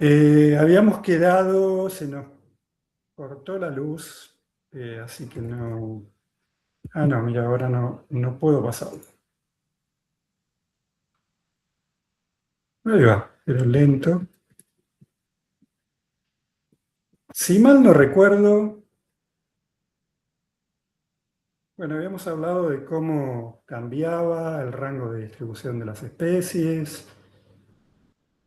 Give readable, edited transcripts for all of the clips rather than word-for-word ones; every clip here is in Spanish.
Habíamos quedado, se nos cortó la luz, así que no... Ah, no, mira, ahora no puedo pasarlo. Ahí va, pero lento. Si mal no recuerdo, bueno, habíamos hablado de cómo cambiaba el rango de distribución de las especies,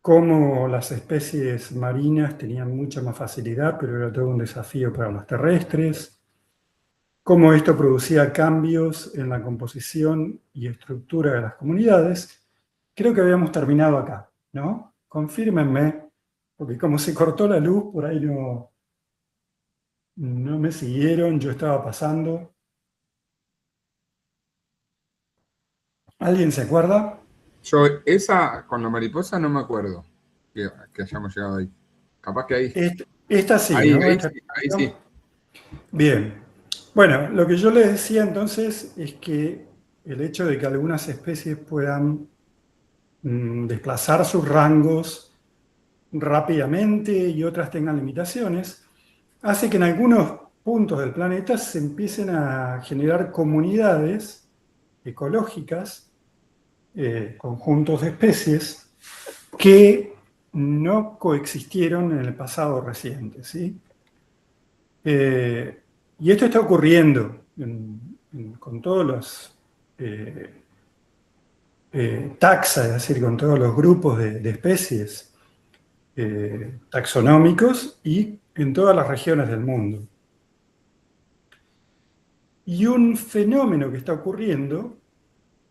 cómo las especies marinas tenían mucha más facilidad, pero era todo un desafío para las terrestres, cómo esto producía cambios en la composición y estructura de las comunidades. Creo que habíamos terminado acá, ¿no? Confírmenme, porque como se cortó la luz, por ahí no me siguieron, yo estaba pasando. ¿Alguien se acuerda? Yo, esa con la mariposa no me acuerdo que hayamos llegado ahí. Capaz que ahí. Esta sí, Ahí, ¿no? ahí sí, ahí sí. Bien. Bueno, lo que yo les decía entonces es que el hecho de que algunas especies puedan desplazar sus rangos rápidamente y otras tengan limitaciones, hace que en algunos puntos del planeta se empiecen a generar comunidades ecológicas, conjuntos de especies, que no coexistieron en el pasado reciente, ¿sí? Y esto está ocurriendo con todos los taxa, es decir, con todos los grupos de especies taxonómicos y en todas las regiones del mundo. Y un fenómeno que está ocurriendo,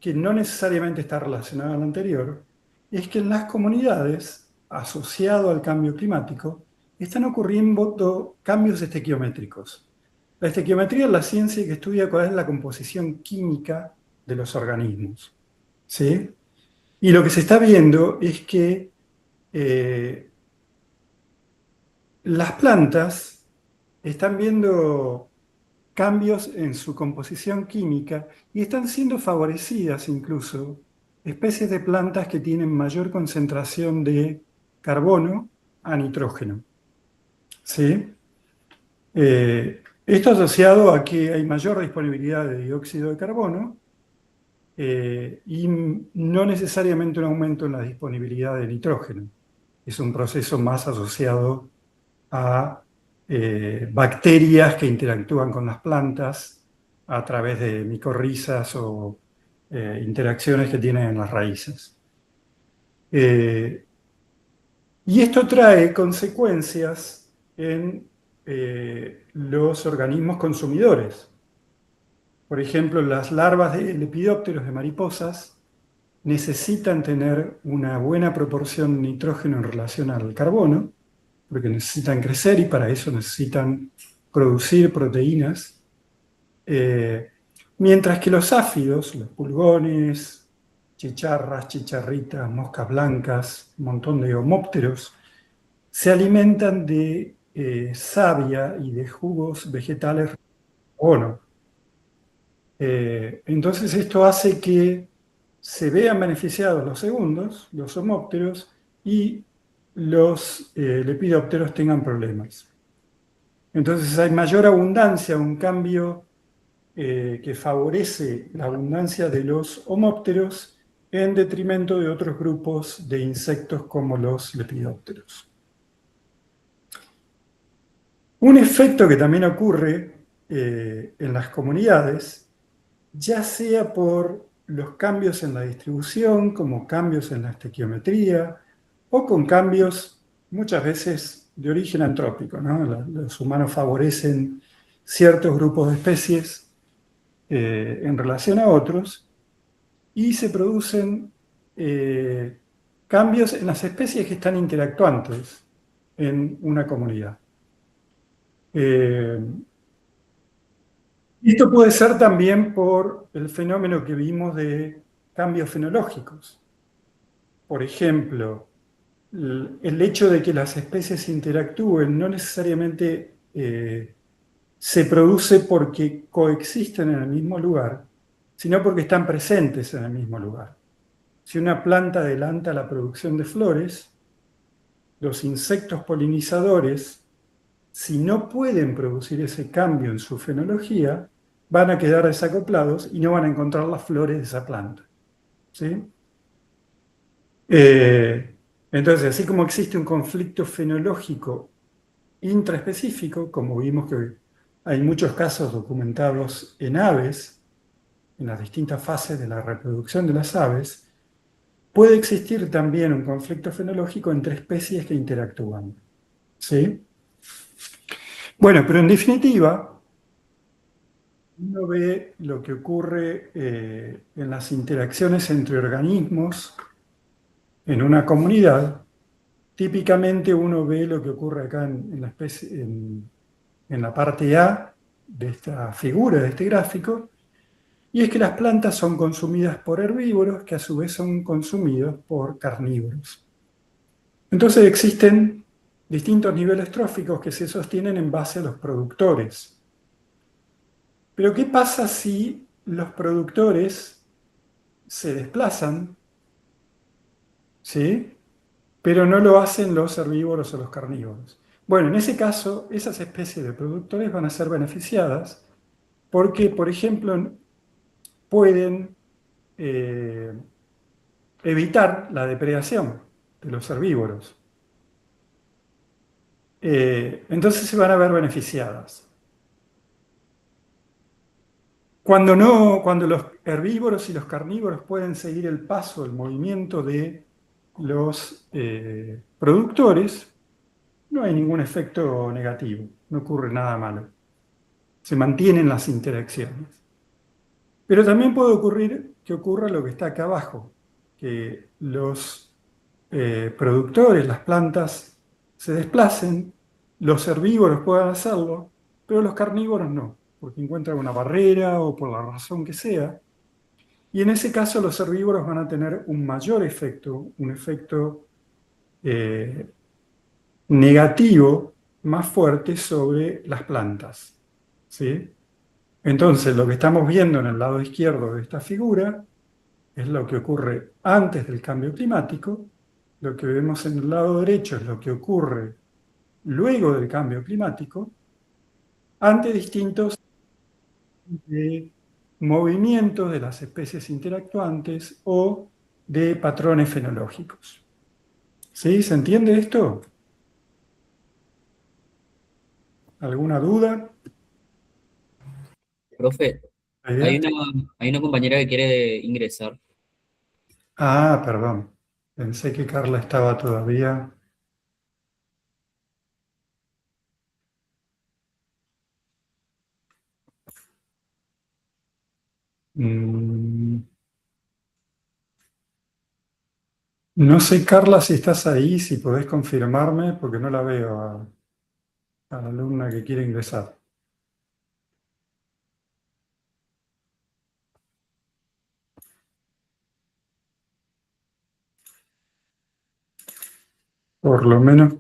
que no necesariamente está relacionado al anterior, es que en las comunidades, asociado al cambio climático, están ocurriendo cambios estequiométricos. La estequiometría es la ciencia que estudia cuál es la composición química de los organismos, ¿sí? Y lo que se está viendo es que eh, las plantas están viendo cambios en su composición química y están siendo favorecidas incluso especies de plantas que tienen mayor concentración de carbono a nitrógeno, ¿sí? Esto asociado a que hay mayor disponibilidad de dióxido de carbono y no necesariamente un aumento en la disponibilidad de nitrógeno. Es un proceso más asociado a bacterias que interactúan con las plantas a través de micorrizas o interacciones que tienen en las raíces. Eh, y esto trae consecuencias en los organismos consumidores. Por ejemplo, las larvas de lepidópteros de mariposas necesitan tener una buena proporción de nitrógeno en relación al carbono, porque necesitan crecer y para eso necesitan producir proteínas, eh, mientras que los áfidos, los pulgones, chicharras, chicharritas, moscas blancas, un montón de homópteros, se alimentan de savia y de jugos vegetales de carbono. Entonces esto hace que se vean beneficiados los segundos, los homópteros, y los lepidópteros tengan problemas. Entonces hay mayor abundancia, un cambio que favorece la abundancia de los homópteros en detrimento de otros grupos de insectos como los lepidópteros. Un efecto que también ocurre en las comunidades, ya sea por los cambios en la distribución, como cambios en la estequiometría, o con cambios muchas veces de origen antrópico, ¿no? Los humanos favorecen ciertos grupos de especies en relación a otros y se producen eh, cambios en las especies que están interactuantes en una comunidad. Eh, Esto puede ser también por el fenómeno que vimos de cambios fenológicos. Por ejemplo, el hecho de que las especies interactúen no necesariamente se produce porque coexisten en el mismo lugar, sino porque están presentes en el mismo lugar. Si una planta adelanta la producción de flores, los insectos polinizadores, si no pueden producir ese cambio en su fenología, van a quedar desacoplados y no van a encontrar las flores de esa planta. ¿Sí? Eh, entonces, así como existe un conflicto fenológico intraespecífico, como vimos que hay muchos casos documentados en aves, en las distintas fases de la reproducción de las aves, puede existir también un conflicto fenológico entre especies que interactúan. ¿Sí? Bueno, pero en definitiva, uno ve lo que ocurre en las interacciones entre organismos en una comunidad. Típicamente uno ve lo que ocurre acá en la especie, en la parte A de esta figura, de este gráfico, y es que las plantas son consumidas por herbívoros que a su vez son consumidos por carnívoros. Entonces existen distintos niveles tróficos que se sostienen en base a los productores. Pero ¿qué pasa si los productores se desplazan, ¿sí? Pero no lo hacen los herbívoros o los carnívoros? Bueno, en ese caso, esas especies de productores van a ser beneficiadas porque, por ejemplo, pueden eh, evitar la depredación de los herbívoros. Entonces se van a ver beneficiadas. Cuando no, cuando los herbívoros y los carnívoros pueden seguir el paso, el movimiento de los productores, no hay ningún efecto negativo, no ocurre nada malo. Se mantienen las interacciones. Pero también puede ocurrir que ocurra lo que está acá abajo, que los productores, las plantas, se desplacen, los herbívoros puedan hacerlo, pero los carnívoros no, porque encuentran una barrera o por la razón que sea. Y en ese caso los herbívoros van a tener un mayor efecto, un efecto eh, negativo más fuerte sobre las plantas. ¿Sí? Entonces, lo que estamos viendo en el lado izquierdo de esta figura es lo que ocurre antes del cambio climático. Lo que vemos en el lado derecho es lo que ocurre luego del cambio climático, ante distintos movimientos de las especies interactuantes o de patrones fenológicos. ¿Sí? ¿Se entiende esto? ¿Alguna duda? Profe, ¿La hay idea? hay una compañera que quiere ingresar. Ah, perdón. Pensé que Carla estaba todavía. Mm, no sé, Carla, si estás ahí, si podés confirmarme, porque no la veo a la alumna que quiere ingresar. Por lo menos,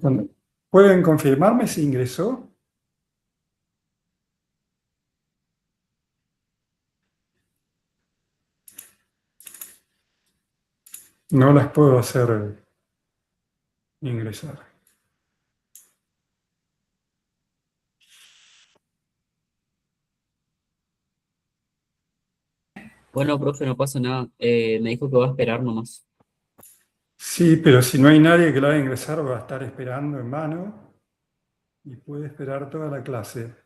¿pueden confirmarme si ingresó? No las puedo hacer ingresar. Bueno, profe, no pasa nada. Me dijo que va a esperar nomás. Sí, pero si no hay nadie que la haga ingresar, va a estar esperando en mano y puede esperar toda la clase.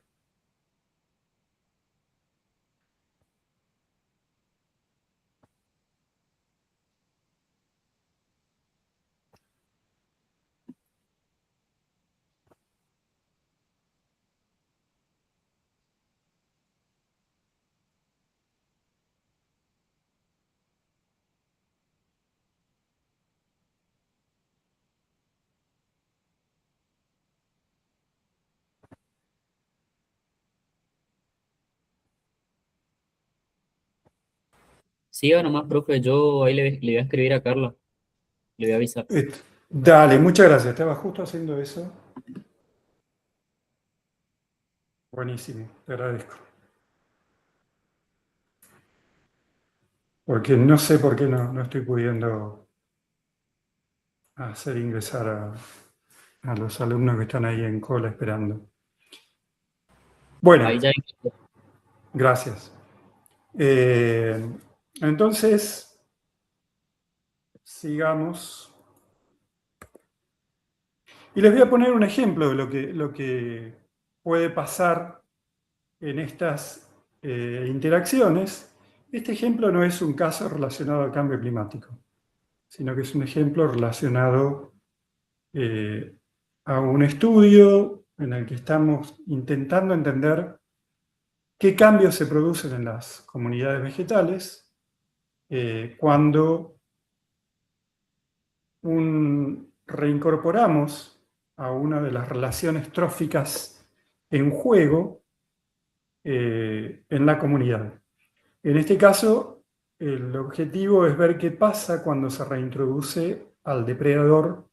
Siga nomás, profe. Yo ahí le voy a escribir a Carla. Le voy a avisar. Dale, muchas gracias. Estaba justo haciendo eso. Buenísimo, te agradezco. Porque no sé por qué no estoy pudiendo hacer ingresar a los alumnos que están ahí en cola esperando. Bueno, Ahí ya. gracias. Entonces, sigamos. Y les voy a poner un ejemplo de lo que puede pasar en estas interacciones. Este ejemplo no es un caso relacionado al cambio climático, sino que es un ejemplo relacionado a un estudio en el que estamos intentando entender qué cambios se producen en las comunidades vegetales cuando reincorporamos a una de las relaciones tróficas en juego en la comunidad. En este caso, el objetivo es ver qué pasa cuando se reintroduce al depredador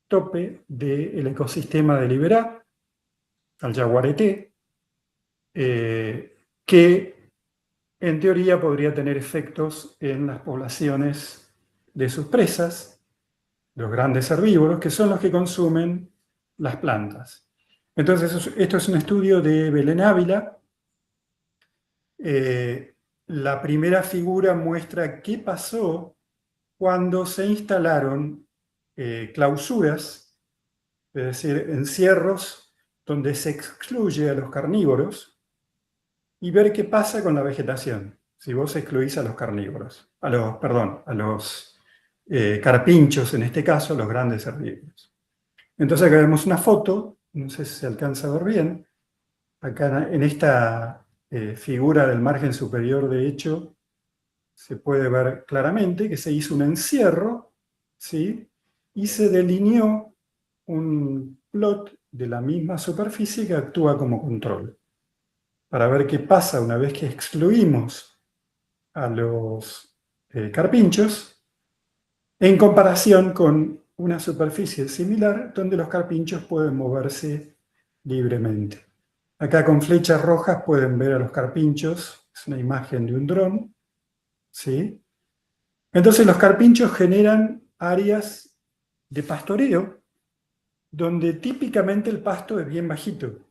tope del ecosistema de Liberá, al yaguareté, que en teoría podría tener efectos en las poblaciones de sus presas, los grandes herbívoros, que son los que consumen las plantas. Entonces, esto es un estudio de Belén Ávila. La primera figura muestra qué pasó cuando se instalaron clausuras, es decir, encierros donde se excluye a los carnívoros, y ver qué pasa con la vegetación si vos excluís a los carnívoros, a los carpinchos, en este caso, los grandes herbívoros. Entonces acá vemos una foto, no sé si se alcanza a ver bien, acá en esta figura del margen superior, de hecho, se puede ver claramente que se hizo un encierro, ¿sí? Y se delineó un plot de la misma superficie que actúa como control, para ver qué pasa una vez que excluimos a los carpinchos, en comparación con una superficie similar donde los carpinchos pueden moverse libremente. Acá con flechas rojas pueden ver a los carpinchos, es una imagen de un dron, ¿sí? Entonces los carpinchos generan áreas de pastoreo donde típicamente el pasto es bien bajito.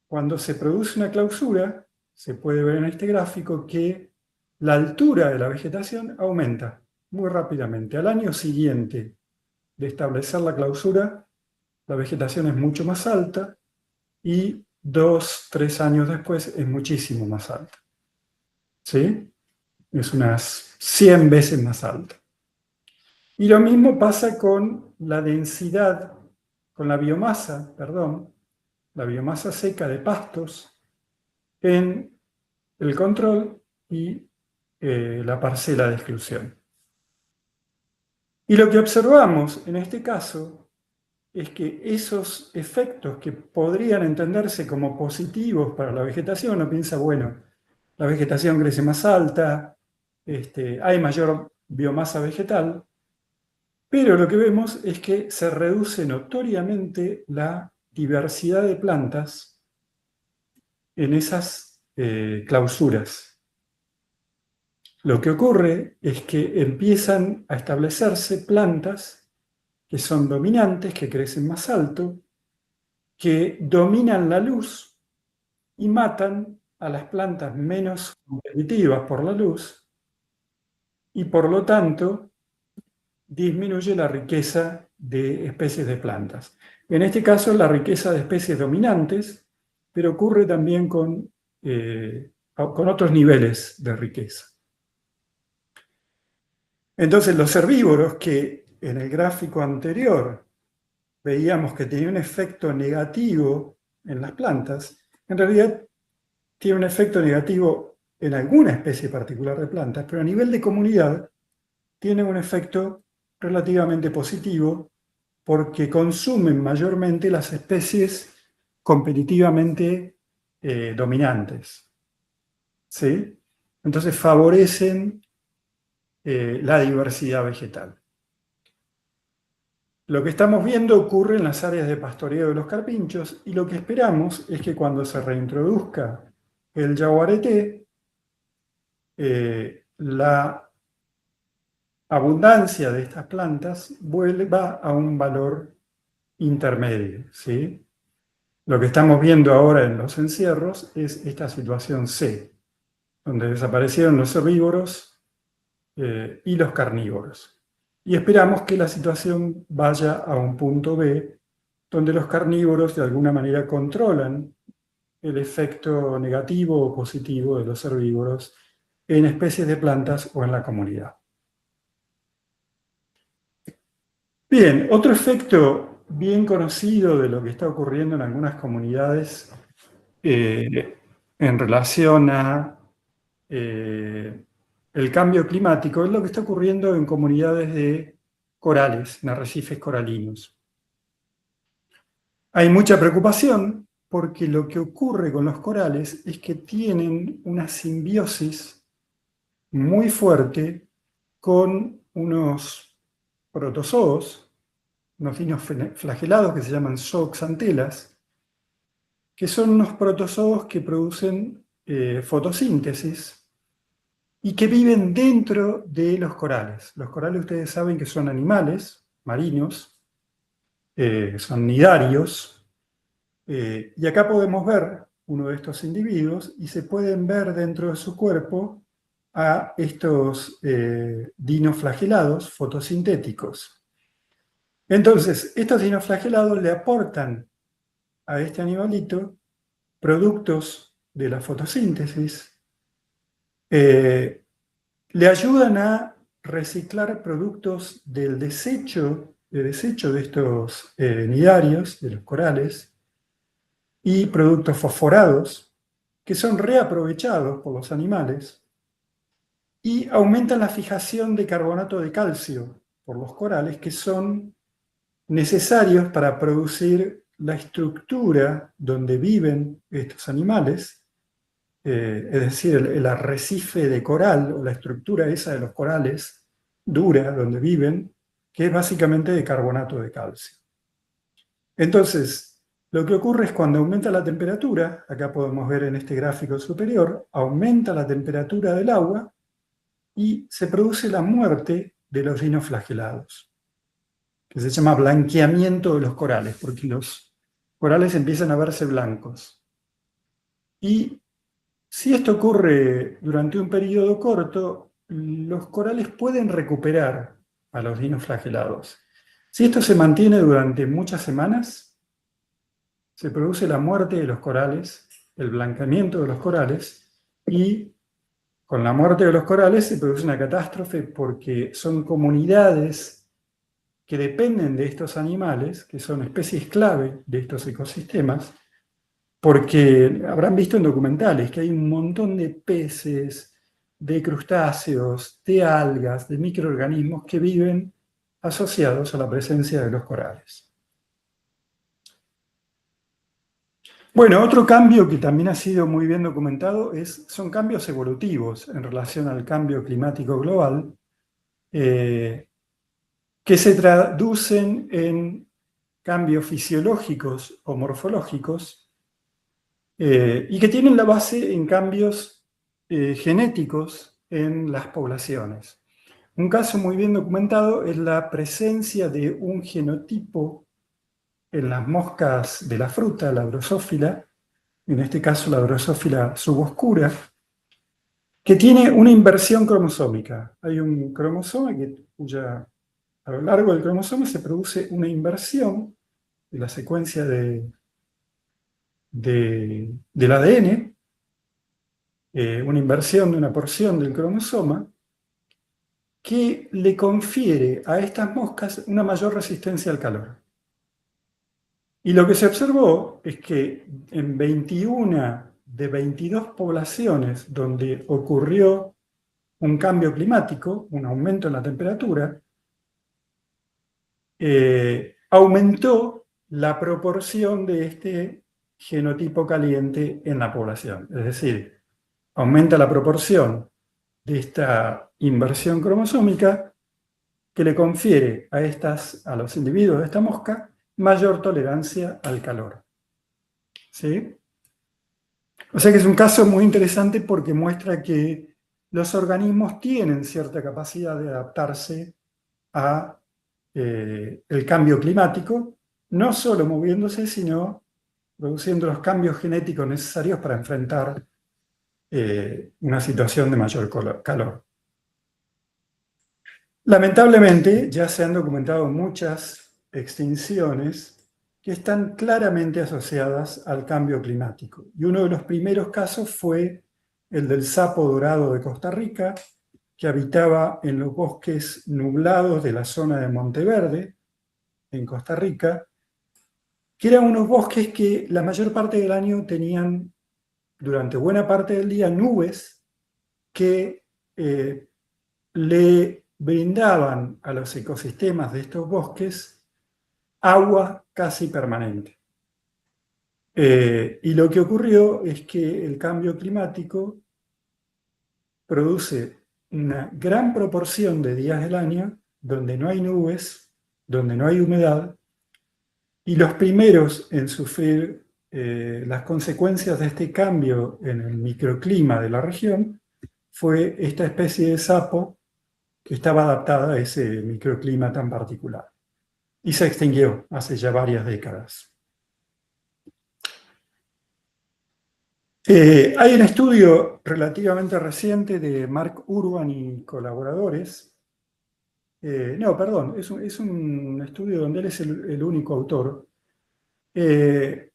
Cuando se produce una clausura, se puede ver en este gráfico que la altura de la vegetación aumenta muy rápidamente. Al año siguiente de establecer la clausura, la vegetación es mucho más alta y 2, 3 años después es muchísimo más alta. ¿Sí? Es unas 100 veces más alta. Y lo mismo pasa con la densidad, con la biomasa seca de pastos en el control y la parcela de exclusión. Y lo que observamos en este caso es que esos efectos que podrían entenderse como positivos para la vegetación, uno piensa, bueno, la vegetación crece más alta, hay mayor biomasa vegetal, pero lo que vemos es que se reduce notoriamente la diversidad de plantas en esas clausuras. Lo que ocurre es que empiezan a establecerse plantas que son dominantes, que crecen más alto, que dominan la luz y matan a las plantas menos competitivas por la luz, y por lo tanto disminuye la riqueza de especies de plantas. En este caso, la riqueza de especies dominantes, pero ocurre también con otros niveles de riqueza. Entonces, los herbívoros, que en el gráfico anterior veíamos que tenían un efecto negativo en las plantas, en realidad tiene un efecto negativo en alguna especie particular de plantas, pero a nivel de comunidad tiene un efecto relativamente positivo porque consumen mayormente las especies competitivamente dominantes. ¿Sí? Entonces favorecen la diversidad vegetal. Lo que estamos viendo ocurre en las áreas de pastoreo de los carpinchos, y lo que esperamos es que cuando se reintroduzca el yaguareté, la abundancia de estas plantas vuelva a un valor intermedia, ¿sí? Lo que estamos viendo ahora en los encierros es esta situación C, donde desaparecieron los herbívoros y los carnívoros. Y esperamos que la situación vaya a un punto B, donde los carnívoros de alguna manera controlan el efecto negativo o positivo de los herbívoros en especies de plantas o en la comunidad. Bien, otro efecto bien conocido de lo que está ocurriendo en algunas comunidades en relación a el cambio climático es lo que está ocurriendo en comunidades de corales, en arrecifes coralinos. Hay mucha preocupación porque lo que ocurre con los corales es que tienen una simbiosis muy fuerte con unos protozoos, unos dinoflagelados que se llaman zooxantelas, que son unos protozoos que producen fotosíntesis y que viven dentro de los corales. Los corales ustedes saben que son animales marinos, son nidarios, y acá podemos ver uno de estos individuos y se pueden ver dentro de su cuerpo a estos dinoflagelados fotosintéticos. Entonces, estos dinoflagelados le aportan a este animalito productos de la fotosíntesis, le ayudan a reciclar productos del desecho de estos nidarios, de los corales, y productos fosforados que son reaprovechados por los animales y aumentan la fijación de carbonato de calcio por los corales, que son necesarios para producir la estructura donde viven estos animales, es decir, el arrecife de coral, o la estructura esa de los corales, dura, donde viven, que es básicamente de carbonato de calcio. Entonces, lo que ocurre es cuando aumenta la temperatura, acá podemos ver en este gráfico superior, aumenta la temperatura del agua y se produce la muerte de los dinoflagelados, que se llama blanqueamiento de los corales, porque los corales empiezan a verse blancos. Y si esto ocurre durante un periodo corto, los corales pueden recuperar a los dinoflagelados. Si esto se mantiene durante muchas semanas, se produce la muerte de los corales, el blanqueamiento de los corales, y con la muerte de los corales se produce una catástrofe porque son comunidades que dependen de estos animales, que son especies clave de estos ecosistemas, porque habrán visto en documentales que hay un montón de peces, de crustáceos, de algas, de microorganismos que viven asociados a la presencia de los corales. Bueno, otro cambio que también ha sido muy bien documentado son cambios evolutivos en relación al cambio climático global, que se traducen en cambios fisiológicos o morfológicos y que tienen la base en cambios genéticos en las poblaciones. Un caso muy bien documentado es la presencia de un genotipo en las moscas de la fruta, la drosófila, en este caso la drosófila suboscura, que tiene una inversión cromosómica. Hay un cromosoma cuya a lo largo del cromosoma se produce una inversión de la secuencia del ADN, una inversión de una porción del cromosoma, que le confiere a estas moscas una mayor resistencia al calor. Y lo que se observó es que en 21 de 22 poblaciones donde ocurrió un cambio climático, un aumento en la temperatura, aumentó la proporción de este genotipo caliente en la población. Es decir, aumenta la proporción de esta inversión cromosómica que le confiere a los individuos de esta mosca mayor tolerancia al calor. ¿Sí? O sea que es un caso muy interesante porque muestra que los organismos tienen cierta capacidad de adaptarse a el cambio climático no solo moviéndose, sino produciendo los cambios genéticos necesarios para enfrentar una situación de mayor calor. Lamentablemente, ya se han documentado muchas extinciones que están claramente asociadas al cambio climático. Y uno de los primeros casos fue el del sapo dorado de Costa Rica, que habitaba en los bosques nublados de la zona de Monteverde, en Costa Rica, que eran unos bosques que la mayor parte del año tenían, durante buena parte del día, nubes que le brindaban a los ecosistemas de estos bosques agua casi permanente. Y lo que ocurrió es que el cambio climático produce una gran proporción de días del año donde no hay nubes, donde no hay humedad, y los primeros en sufrir las consecuencias de este cambio en el microclima de la región fue esta especie de sapo que estaba adaptada a ese microclima tan particular. Y se extinguió hace ya varias décadas. Hay un estudio relativamente reciente de Mark Urban y colaboradores. Es un estudio donde él es el único autor, que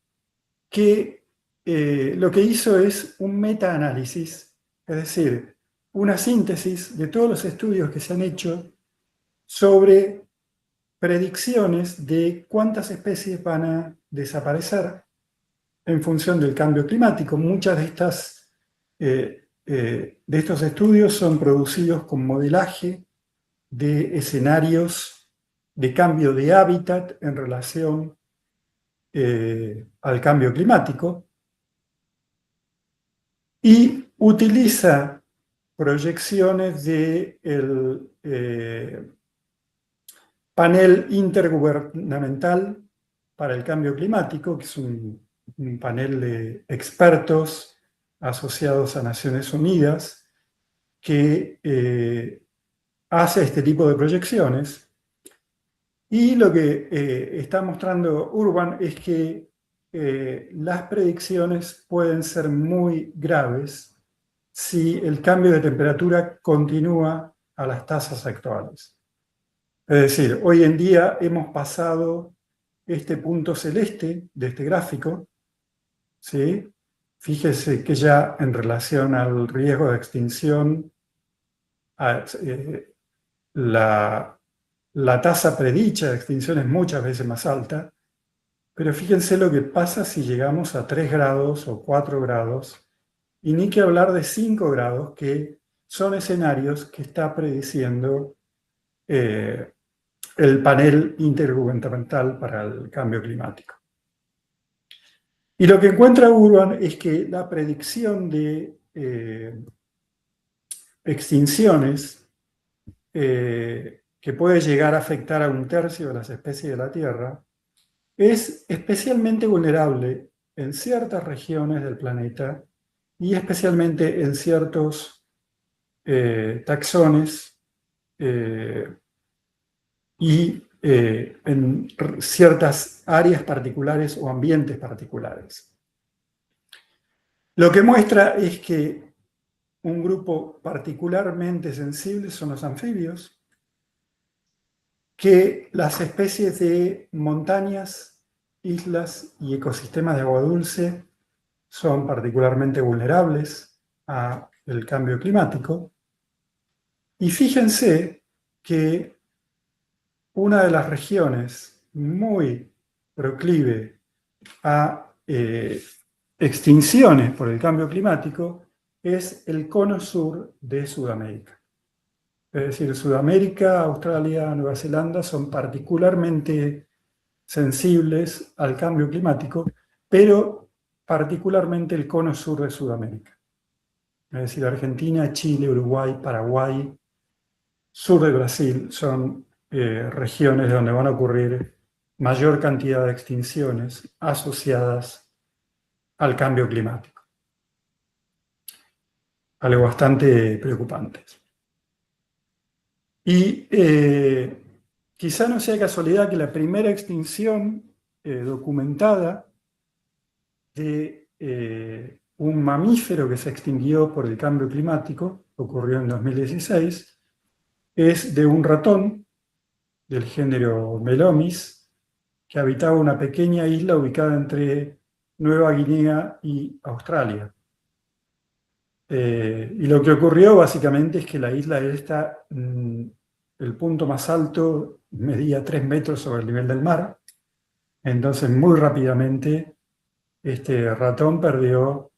lo que hizo es un metaanálisis, es decir, una síntesis de todos los estudios que se han hecho sobre predicciones de cuántas especies van a desaparecer en función del cambio climático. Muchas de estos estudios son producidos con modelaje de escenarios de cambio de hábitat en relación al cambio climático, y utiliza proyecciones del panel intergubernamental para el cambio climático, que es un panel de expertos asociados a Naciones Unidas que hace este tipo de proyecciones. Y lo que está mostrando Urban es que las predicciones pueden ser muy graves si el cambio de temperatura continúa a las tasas actuales. Es decir, hoy en día hemos pasado este punto celeste de este gráfico, ¿sí? Fíjese que ya en relación al riesgo de extinción, la tasa predicha de extinción es muchas veces más alta, pero fíjense lo que pasa si llegamos a 3 grados o 4 grados, y ni que hablar de 5 grados, que son escenarios que está prediciendo el panel intergubernamental para el cambio climático. Y lo que encuentra Urban es que la predicción de extinciones que puede llegar a afectar a 1/3 de las especies de la Tierra es especialmente vulnerable en ciertas regiones del planeta y especialmente en ciertos taxones y en ciertas áreas particulares o ambientes particulares. Lo que muestra es que un grupo particularmente sensible son los anfibios, que las especies de montañas, islas y ecosistemas de agua dulce son particularmente vulnerables al cambio climático. Y fíjense que una de las regiones muy proclive a extinciones por el cambio climático es el cono sur de Sudamérica. Es decir, Sudamérica, Australia, Nueva Zelanda son particularmente sensibles al cambio climático, pero particularmente el cono sur de Sudamérica. Es decir, Argentina, Chile, Uruguay, Paraguay, sur de Brasil son regiones donde van a ocurrir mayor cantidad de extinciones asociadas al cambio climático. Algo bastante preocupante. Y quizá no sea casualidad que la primera extinción documentada de un mamífero que se extinguió por el cambio climático, ocurrió en 2016, es de un ratón del género Melomys, que habitaba una pequeña isla ubicada entre Nueva Guinea y Australia. Y lo que ocurrió básicamente es que la isla esta, el punto más alto, medía 3 metros sobre el nivel del mar. Entonces, muy rápidamente, este ratón perdió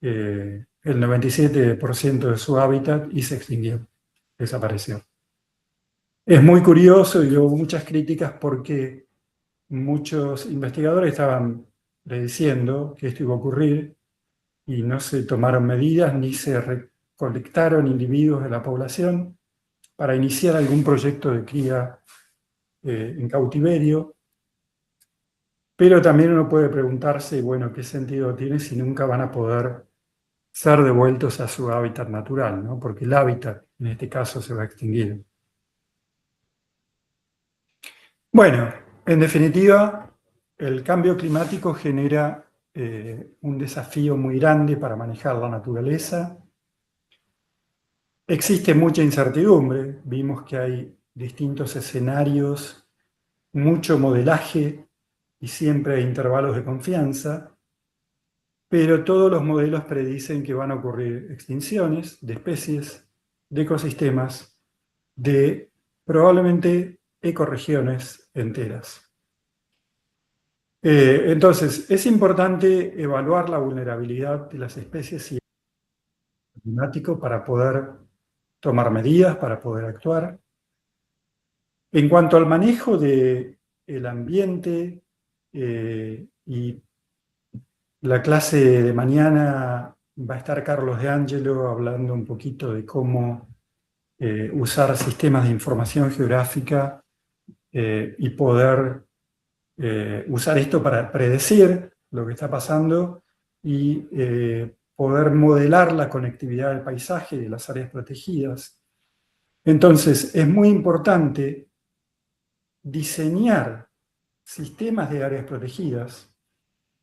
el 97% de su hábitat y se extinguió, desapareció. Es muy curioso y hubo muchas críticas porque muchos investigadores estaban prediciendo que esto iba a ocurrir y no se tomaron medidas ni se recolectaron individuos de la población para iniciar algún proyecto de cría en cautiverio. Pero también uno puede preguntarse, bueno, ¿qué sentido tiene si nunca van a poder ser devueltos a su hábitat natural, ¿no? Porque el hábitat, en este caso, se va a extinguir. Bueno, en definitiva, el cambio climático genera un desafío muy grande para manejar la naturaleza. Existe mucha incertidumbre, vimos que hay distintos escenarios, mucho modelaje y siempre hay intervalos de confianza, pero todos los modelos predicen que van a ocurrir extinciones de especies, de ecosistemas, de probablemente ecorregiones enteras. Entonces, es importante evaluar la vulnerabilidad de las especies y el climático para poder tomar medidas, para poder actuar. En cuanto al manejo del ambiente y la clase de mañana va a estar Carlos de Angelo hablando un poquito de cómo usar sistemas de información geográfica y poder usar esto para predecir lo que está pasando y poder modelar la conectividad del paisaje y de las áreas protegidas. Entonces, es muy importante diseñar sistemas de áreas protegidas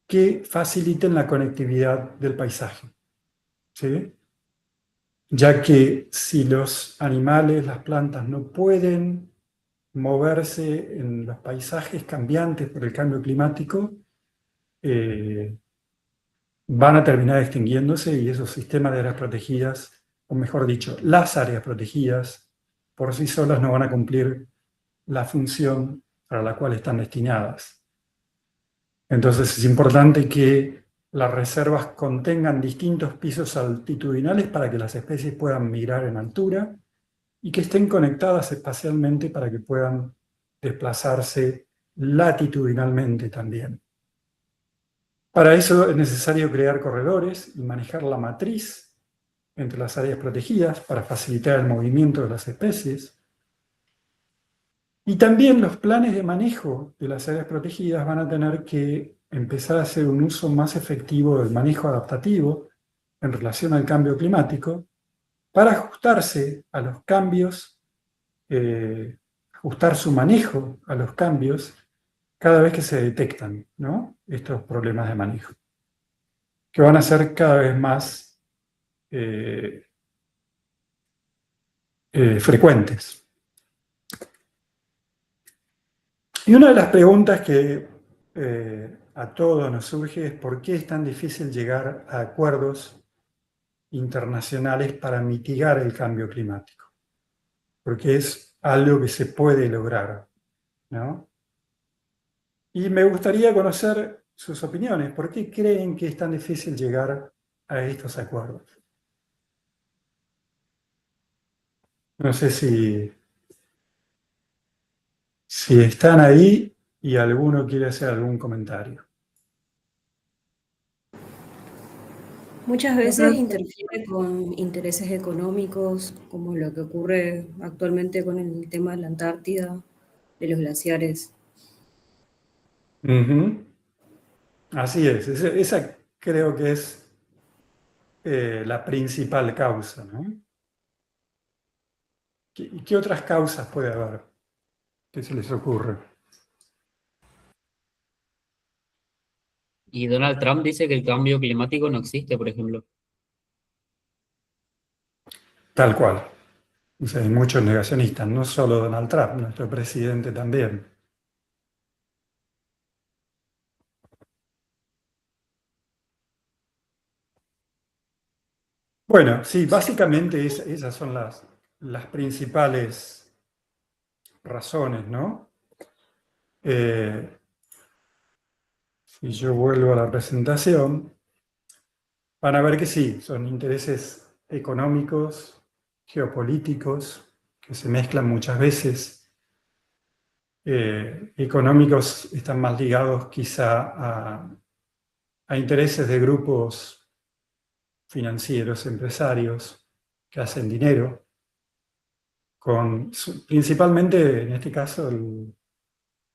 que faciliten la conectividad del paisaje, ¿sí? Ya que si los animales, las plantas no pueden moverse en los paisajes cambiantes por el cambio climático, van a terminar extinguiéndose y esos sistemas de áreas protegidas, o mejor dicho, las áreas protegidas, por sí solas no van a cumplir la función para la cual están destinadas. Entonces es importante que las reservas contengan distintos pisos altitudinales para que las especies puedan migrar en altura y que estén conectadas espacialmente para que puedan desplazarse latitudinalmente también. Para eso es necesario crear corredores y manejar la matriz entre las áreas protegidas para facilitar el movimiento de las especies. Y también los planes de manejo de las áreas protegidas van a tener que empezar a hacer un uso más efectivo del manejo adaptativo en relación al cambio climático para ajustarse a los cambios, ajustar su manejo a los cambios cada vez que se detectan, ¿no?, estos problemas de manejo, que van a ser cada vez más frecuentes. Y una de las preguntas que a todos nos surge es por qué es tan difícil llegar a acuerdos internacionales para mitigar el cambio climático. Porque es algo que se puede lograr, ¿no? Y me gustaría conocer sus opiniones. ¿Por qué creen que es tan difícil llegar a estos acuerdos? No sé si están ahí y alguno quiere hacer algún comentario. Muchas veces interfiere con intereses económicos, como lo que ocurre actualmente con el tema de la Antártida, de los glaciares. Uh-huh. Así es, esa creo que es la principal causa, ¿no? ¿Qué otras causas puede haber? ¿Qué se les ocurre? Y Donald Trump dice que el cambio climático no existe, por ejemplo. Tal cual. O sea, hay muchos negacionistas, no solo Donald Trump, nuestro presidente también. Bueno, sí, básicamente esas son las principales razones, ¿no? Eh, si yo vuelvo a la presentación, van a ver que sí, son intereses económicos, geopolíticos, que se mezclan muchas veces. Económicos están más ligados quizá a intereses de grupos financieros, empresarios, que hacen dinero, principalmente en este caso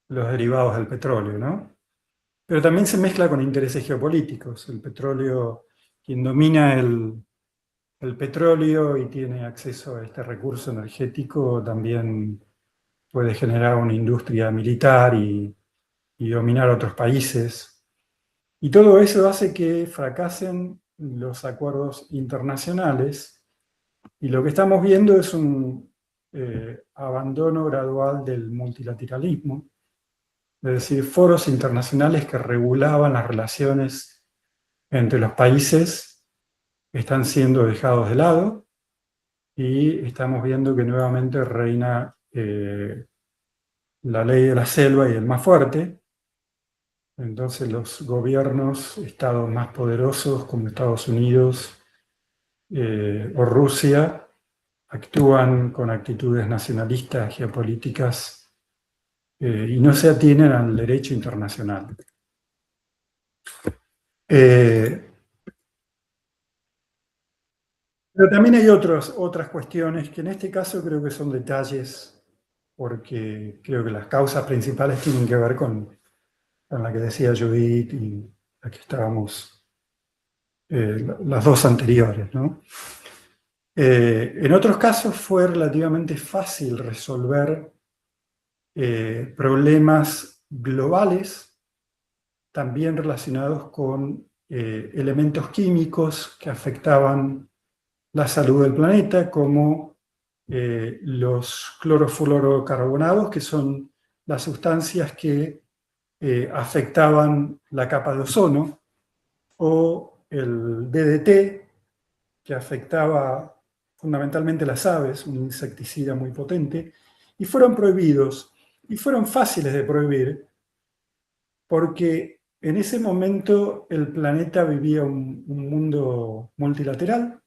los derivados del petróleo, ¿no? Pero también se mezcla con intereses geopolíticos. El petróleo, quien domina el petróleo y tiene acceso a este recurso energético, también puede generar una industria militar y dominar otros países. Y todo eso hace que fracasen los acuerdos internacionales. Y lo que estamos viendo es un abandono gradual del multilateralismo, es decir, foros internacionales que regulaban las relaciones entre los países están siendo dejados de lado y estamos viendo que nuevamente reina la ley de la selva y el más fuerte. Entonces los gobiernos, estados más poderosos como Estados Unidos o Rusia, actúan con actitudes nacionalistas, geopolíticas, y no se atienen al derecho internacional. Pero también hay otras cuestiones que en este caso creo que son detalles, porque creo que las causas principales tienen que ver con la que decía Judith y la que estábamos, las dos anteriores, ¿no? En otros casos fue relativamente fácil resolver problemas globales, también relacionados con elementos químicos que afectaban la salud del planeta, como los clorofluorocarbonados, que son las sustancias que afectaban la capa de ozono, o el DDT, que afectaba fundamentalmente las aves, un insecticida muy potente, y fueron prohibidos, y fueron fáciles de prohibir, porque en ese momento el planeta vivía un mundo multilateral,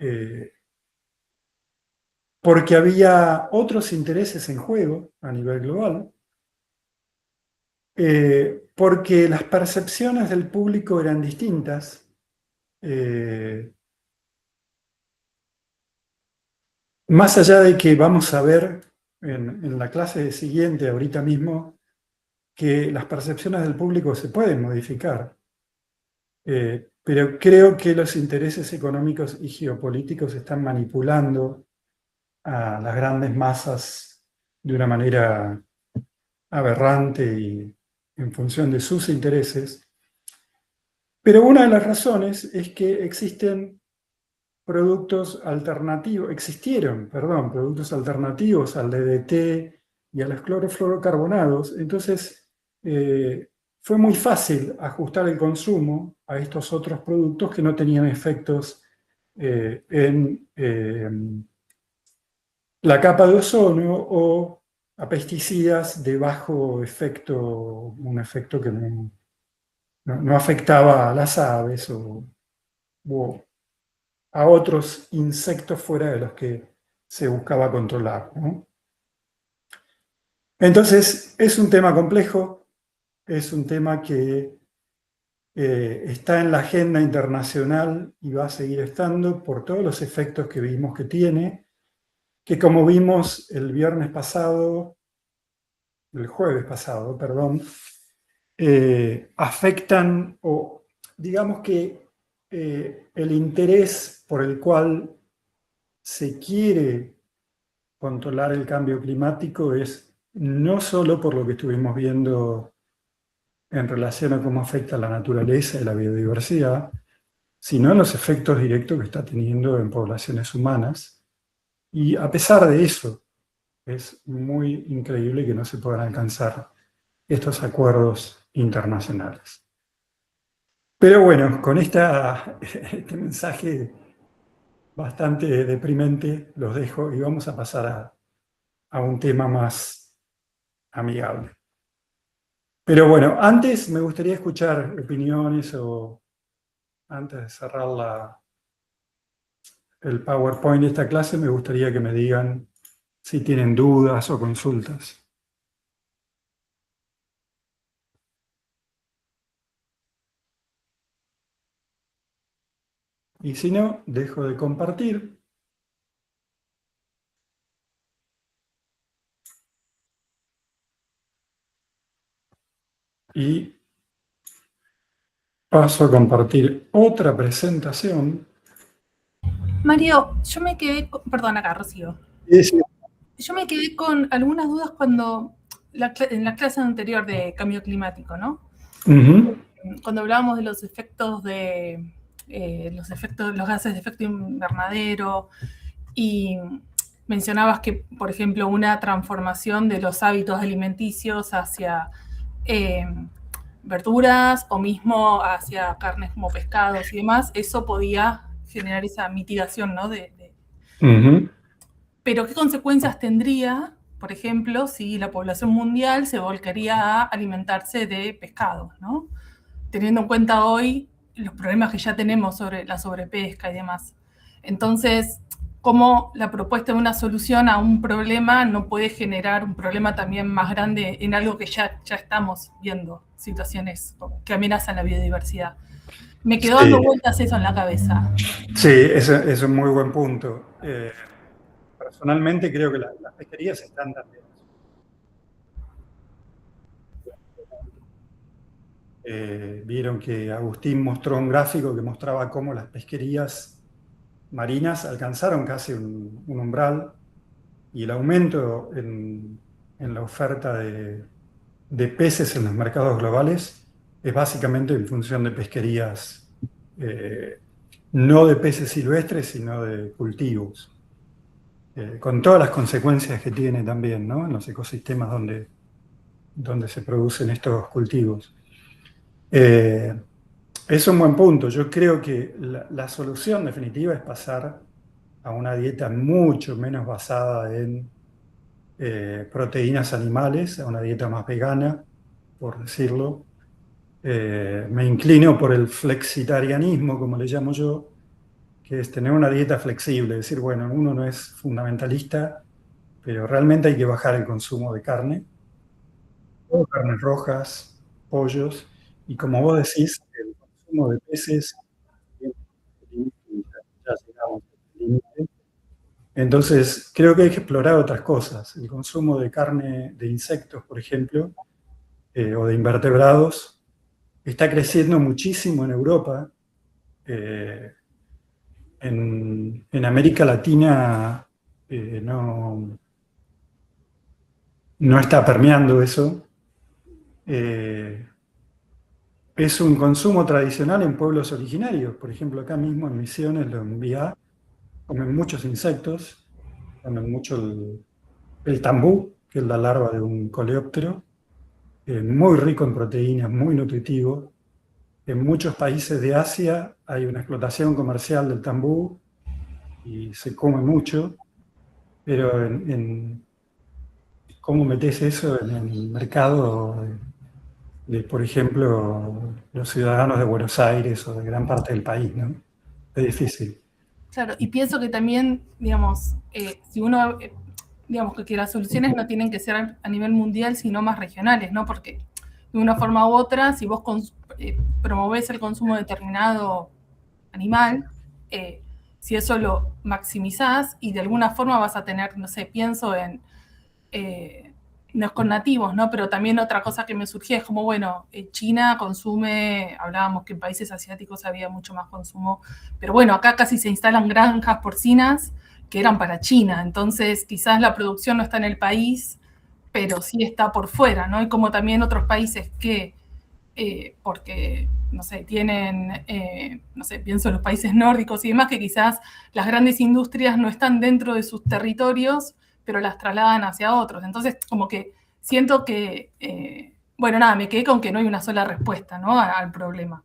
eh, porque había otros intereses en juego a nivel global, porque las percepciones del público eran distintas. Más allá de que vamos a ver en la clase siguiente, ahorita mismo, que las percepciones del público se pueden modificar, pero creo que los intereses económicos y geopolíticos están manipulando a las grandes masas de una manera aberrante y en función de sus intereses. Pero una de las razones es que existieron productos alternativos al DDT y a los clorofluorocarbonados. Entonces, fue muy fácil ajustar el consumo a estos otros productos que no tenían efectos en la capa de ozono o a pesticidas de bajo efecto, un efecto que no afectaba a las aves o a otros insectos fuera de los que se buscaba controlar, ¿no? Entonces, es un tema complejo, es un tema que está en la agenda internacional y va a seguir estando por todos los efectos que vimos que tiene, que como vimos el jueves pasado, perdón, afectan o digamos que el interés por el cual se quiere controlar el cambio climático es no solo por lo que estuvimos viendo en relación a cómo afecta a la naturaleza y la biodiversidad, sino en los efectos directos que está teniendo en poblaciones humanas. Y a pesar de eso, es muy increíble que no se puedan alcanzar estos acuerdos internacionales. Pero bueno, con este mensaje bastante deprimente los dejo y vamos a pasar a un tema más amigable. Pero bueno, antes me gustaría escuchar opiniones o antes de cerrar el PowerPoint de esta clase, me gustaría que me digan si tienen dudas o consultas. Y si no, dejo de compartir. Y paso a compartir otra presentación. Mario, yo me quedé, perdón, acá, Rocío. Sí. Yo me quedé con algunas dudas cuando, en la clase anterior de cambio climático, ¿no? Uh-huh. Cuando hablábamos de los efectos los gases de efecto invernadero, y mencionabas que, por ejemplo, una transformación de los hábitos alimenticios hacia verduras o mismo hacia carnes como pescados y demás, eso podía generar esa mitigación, ¿no? Uh-huh. Pero ¿qué consecuencias tendría, por ejemplo, si la población mundial se volcaría a alimentarse de pescado, ¿no? Teniendo en cuenta hoy los problemas que ya tenemos sobre la sobrepesca y demás. Entonces, ¿cómo la propuesta de una solución a un problema no puede generar un problema también más grande en algo que ya estamos viendo, situaciones que amenazan la biodiversidad? Me quedó dando vueltas eso en la cabeza. Sí, eso es un muy buen punto. Personalmente creo que las pesquerías están también. Vieron que Agustín mostró un gráfico que mostraba cómo las pesquerías marinas alcanzaron casi un umbral, y el aumento en la oferta de peces en los mercados globales es básicamente en función de pesquerías, no de peces silvestres, sino de cultivos. Con todas las consecuencias que tiene también, ¿no? En los ecosistemas donde se producen estos cultivos. Es un buen punto. Yo creo que la solución definitiva es pasar a una dieta mucho menos basada en proteínas animales, a una dieta más vegana, por decirlo. Me inclino por el flexitarianismo, como le llamo yo, que es tener una dieta flexible, decir, bueno, uno no es fundamentalista, pero realmente hay que bajar el consumo de carne, o carnes rojas, pollos, y como vos decís, el consumo de peces, ya llegamos al límite. Entonces, creo que hay que explorar otras cosas. El consumo de carne de insectos, por ejemplo, o de invertebrados, está creciendo muchísimo en Europa. En América Latina no está permeando eso. Es un consumo tradicional en pueblos originarios. Por ejemplo, acá mismo en Misiones, los Mbiá, comen muchos insectos, comen mucho el tambú, que es la larva de un coleóptero, muy rico en proteínas, muy nutritivo. En muchos países de Asia hay una explotación comercial del tambú y se come mucho, pero ¿cómo metes eso en el mercado de, por ejemplo, los ciudadanos de Buenos Aires o de gran parte del país, ¿no? Es difícil. Claro, y pienso que también, digamos, si uno, digamos, que las soluciones no tienen que ser a nivel mundial, sino más regionales, ¿no? Porque de una forma u otra, si vos promovés el consumo de determinado animal, si eso lo maximizás y de alguna forma vas a tener, no sé, pienso en, no es con nativos, ¿no? Pero también otra cosa que me surgía es como, bueno, China consume, hablábamos que en países asiáticos había mucho más consumo, pero bueno, acá casi se instalan granjas porcinas que eran para China, entonces quizás la producción no está en el país, pero sí está por fuera, ¿no? Y como también otros países que porque, no sé, tienen, no sé, pienso en los países nórdicos y demás, que quizás las grandes industrias no están dentro de sus territorios, pero las trasladan hacia otros. Entonces, como que siento que, bueno, nada, me quedé con que no hay una sola respuesta, ¿no?, al problema.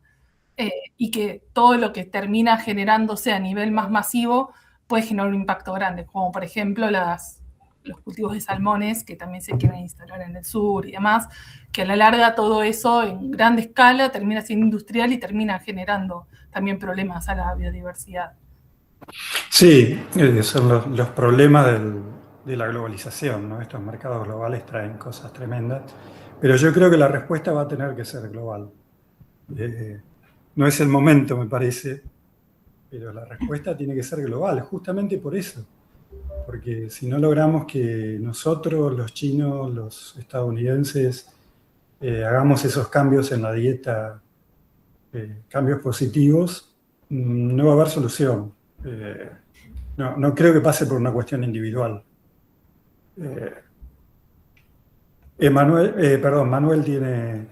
Y que todo lo que termina generándose a nivel más masivo puede generar un impacto grande, como por ejemplo los cultivos de salmones que también se quieren instalar en el sur y demás, que a la larga todo eso en grande escala termina siendo industrial y termina generando también problemas a la biodiversidad. Sí, son los problemas de la globalización, ¿no? Estos mercados globales traen cosas tremendas, pero yo creo que la respuesta va a tener que ser global. No es el momento, me parece, pero la respuesta tiene que ser global, justamente por eso. Porque si no logramos que nosotros, los chinos, los estadounidenses, hagamos esos cambios en la dieta, cambios positivos, no va a haber solución. No creo que pase por una cuestión individual. Manuel tiene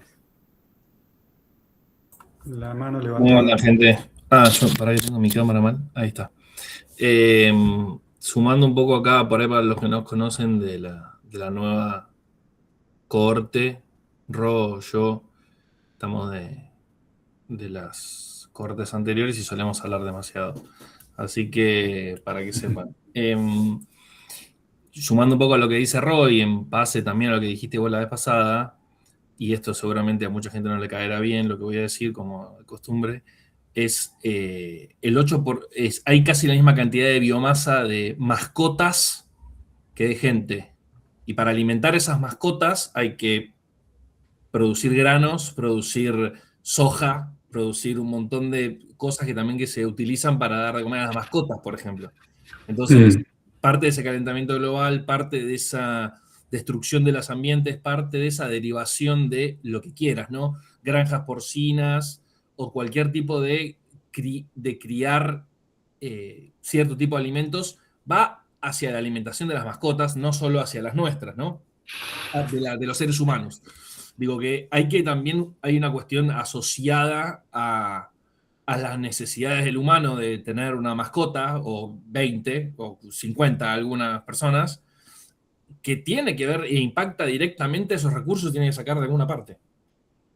la mano ¿Cómo levantada. anda, gente? Yo para que tengo mi cámara mal. Ahí está. Sumando un poco acá, por ahí para los que no conocen de la nueva cohorte, Ro, yo, estamos de las cohortes anteriores y solemos hablar demasiado. Así que, para que sepan. Sumando un poco a lo que dice Ro y en base también a lo que dijiste vos la vez pasada, y esto seguramente a mucha gente no le caerá bien, lo que voy a decir como de costumbre, es el 8 hay casi la misma cantidad de biomasa de mascotas que de gente. Y para alimentar esas mascotas hay que producir granos, producir soja, producir un montón de cosas que también que se utilizan para dar de comer a las mascotas, por ejemplo. Entonces, parte de ese calentamiento global, parte de esa destrucción de los ambientes, parte de esa derivación de lo que quieras, ¿no? Granjas porcinas o cualquier tipo de criar cierto tipo de alimentos, va hacia la alimentación de las mascotas, no solo hacia las nuestras, ¿no? De los seres humanos. Digo que hay una cuestión asociada a las necesidades del humano de tener una mascota, o 20, o 50 algunas personas, que tiene que ver e impacta directamente esos recursos, tiene que sacar de alguna parte.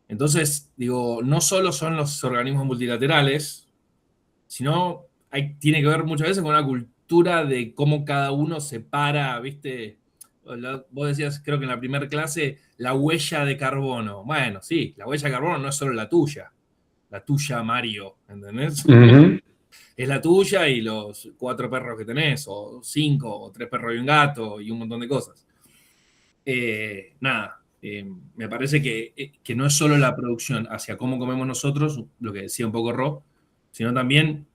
Entonces, digo, no solo son los organismos multilaterales, sino tiene que ver muchas veces con una cultura de cómo cada uno separa, ¿viste? Vos decías, creo que en la primera clase, la huella de carbono. Bueno, sí, la huella de carbono no es solo la tuya, Mario, ¿entendés? Es la tuya y los 4 perros que tenés, o 5, o 3 perros y un gato, y un montón de cosas. Me parece que no es solo la producción hacia cómo comemos nosotros, lo que decía un poco Ro, sino también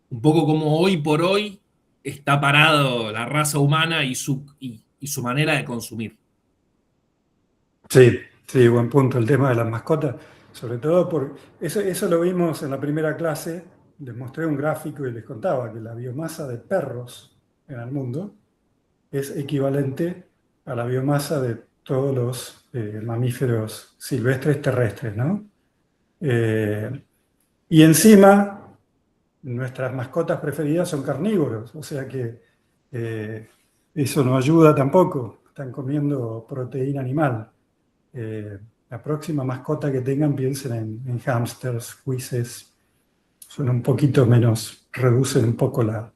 un poco cómo hoy por hoy está parado la raza humana y su manera de consumir. Sí, buen punto el tema de las mascotas, sobre todo por eso lo vimos en la primera clase, les mostré un gráfico y les contaba que la biomasa de perros en el mundo es equivalente a la biomasa de todos los mamíferos silvestres terrestres, ¿no? Y encima, nuestras mascotas preferidas son carnívoros, o sea que eso no ayuda tampoco, están comiendo proteína animal. La próxima mascota que tengan, piensen en hámsters, juices, son un poquito menos, reducen un poco la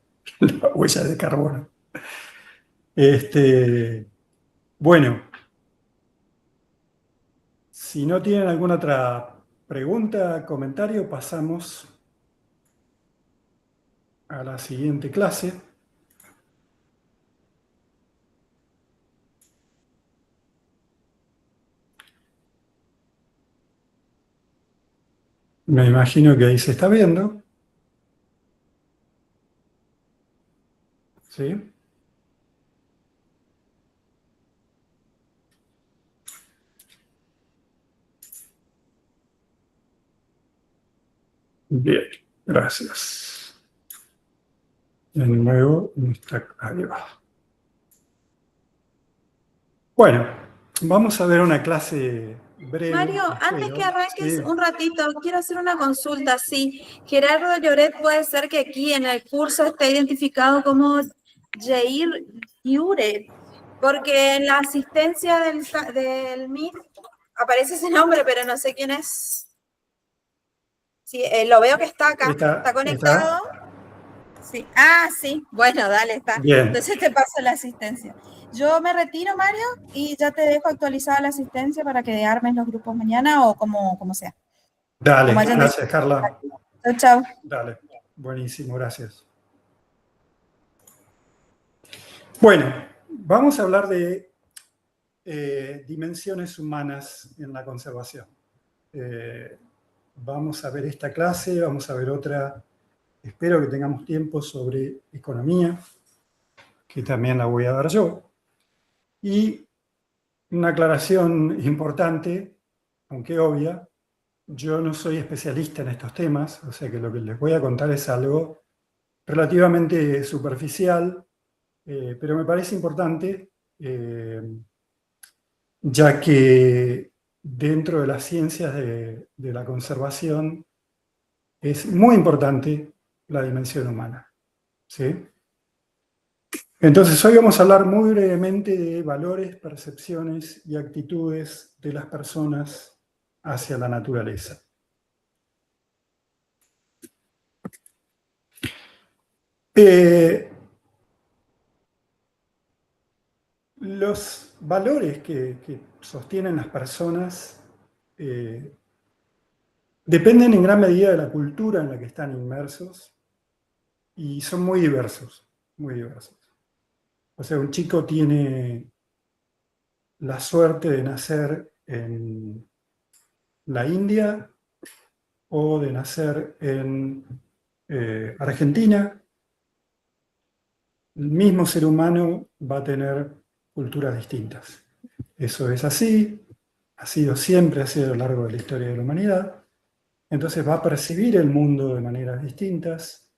huella de carbono. Bueno, si no tienen alguna otra pregunta, comentario, pasamos a la siguiente clase. Me imagino que ahí se está viendo. ¿Sí? Bien, gracias. De nuevo, ahí va. Bueno, vamos a ver una clase breve. Mario, antes que arranques Sí. un ratito, quiero hacer una consulta. Sí, Gerardo Lloret puede ser que aquí en el curso esté identificado como Jair Lloret, porque en la asistencia del MIT aparece ese nombre, pero no sé quién es. Sí, lo veo que está acá, está conectado. Sí. Ah, sí, bueno, dale, está. Bien. Entonces te paso la asistencia. Yo me retiro, Mario, y ya te dejo actualizada la asistencia para que armes los grupos mañana o como sea. Dale, Como hayan gracias, Carla. Chao, chao. Dale, buenísimo, gracias. Bueno, vamos a hablar de dimensiones humanas en la conservación. Vamos a ver esta clase, vamos a ver otra, espero que tengamos tiempo, sobre economía, que también la voy a dar yo. Y una aclaración importante, aunque obvia, yo no soy especialista en estos temas, o sea que lo que les voy a contar es algo relativamente superficial, pero me parece importante, ya que dentro de las ciencias de la conservación es muy importante la dimensión humana, ¿sí? Entonces hoy vamos a hablar muy brevemente de valores, percepciones y actitudes de las personas hacia la naturaleza. Los valores que sostienen las personas dependen en gran medida de la cultura en la que están inmersos y son muy diversos, muy diversos. O sea, un chico tiene la suerte de nacer en la India o de nacer en Argentina. El mismo ser humano va a tener culturas distintas. Eso es así, ha sido siempre así a lo largo de la historia de la humanidad. Entonces va a percibir el mundo de maneras distintas,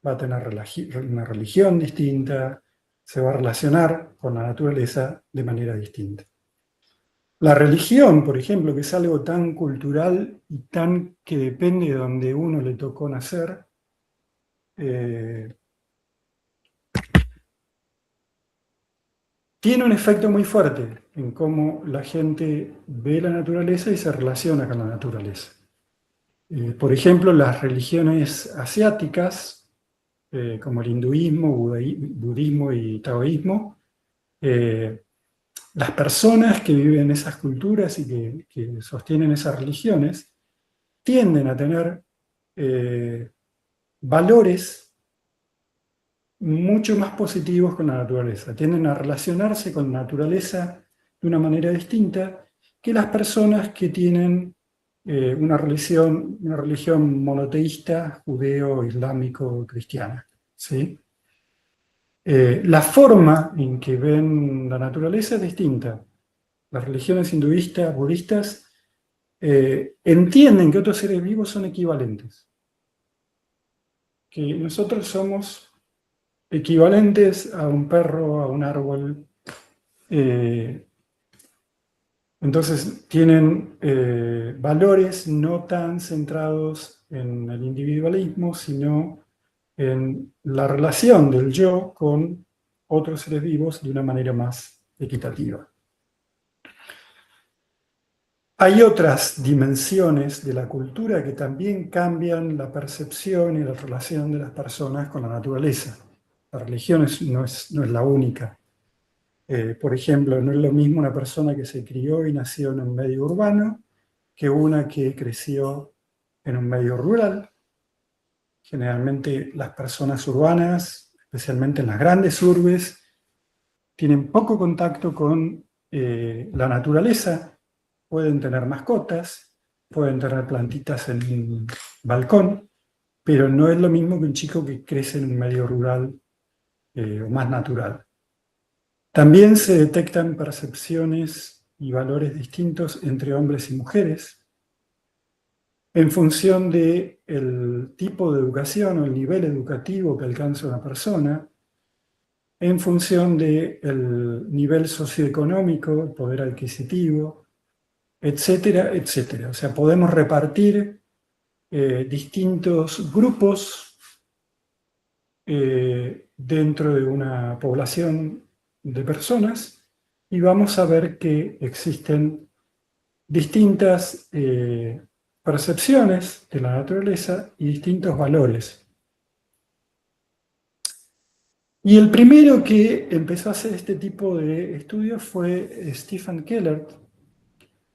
va a tener una religión distinta, se va a relacionar con la naturaleza de manera distinta. La religión, por ejemplo, que es algo tan cultural y tan que depende de donde uno le tocó nacer, tiene un efecto muy fuerte en cómo la gente ve la naturaleza y se relaciona con la naturaleza. Por ejemplo, las religiones asiáticas, como el hinduismo, budismo y taoísmo, las personas que viven en esas culturas y que sostienen esas religiones tienden a tener valores mucho más positivos con la naturaleza, tienden a relacionarse con la naturaleza de una manera distinta que las personas que tienen una religión monoteísta, judeo-islámico-cristiana, ¿sí? La forma en que ven la naturaleza es distinta. Las religiones hinduistas, budistas, entienden que otros seres vivos son equivalentes, que nosotros somos equivalentes a un perro, a un árbol. Entonces tienen valores no tan centrados en el individualismo, sino en la relación del yo con otros seres vivos de una manera más equitativa. Hay otras dimensiones de la cultura que también cambian la percepción y la relación de las personas con la naturaleza. La religión no es la única. Por ejemplo, no es lo mismo una persona que se crió y nació en un medio urbano que una que creció en un medio rural. Generalmente las personas urbanas, especialmente en las grandes urbes, tienen poco contacto con la naturaleza, pueden tener mascotas, pueden tener plantitas en un balcón, pero no es lo mismo que un chico que crece en un medio rural o más natural. También se detectan percepciones y valores distintos entre hombres y mujeres en función del tipo de educación o el nivel educativo que alcanza una persona, en función del nivel socioeconómico, el poder adquisitivo, etcétera, etcétera. O sea, podemos repartir distintos grupos dentro de una población de personas y vamos a ver que existen distintas percepciones de la naturaleza y distintos valores. Y el primero que empezó a hacer este tipo de estudios fue Stephen Keller,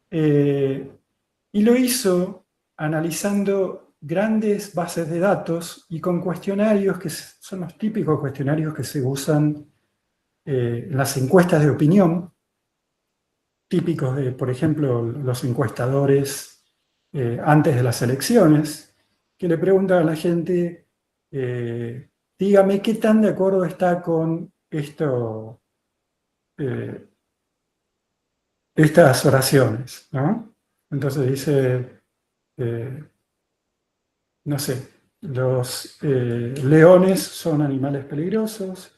y lo hizo analizando grandes bases de datos y con cuestionarios que son los típicos cuestionarios que se usan en las encuestas de opinión, típicos de, por ejemplo, los encuestadores antes de las elecciones, que le preguntan a la gente, dígame qué tan de acuerdo está con esto, estas oraciones, ¿no? Entonces dice, no sé, los leones son animales peligrosos,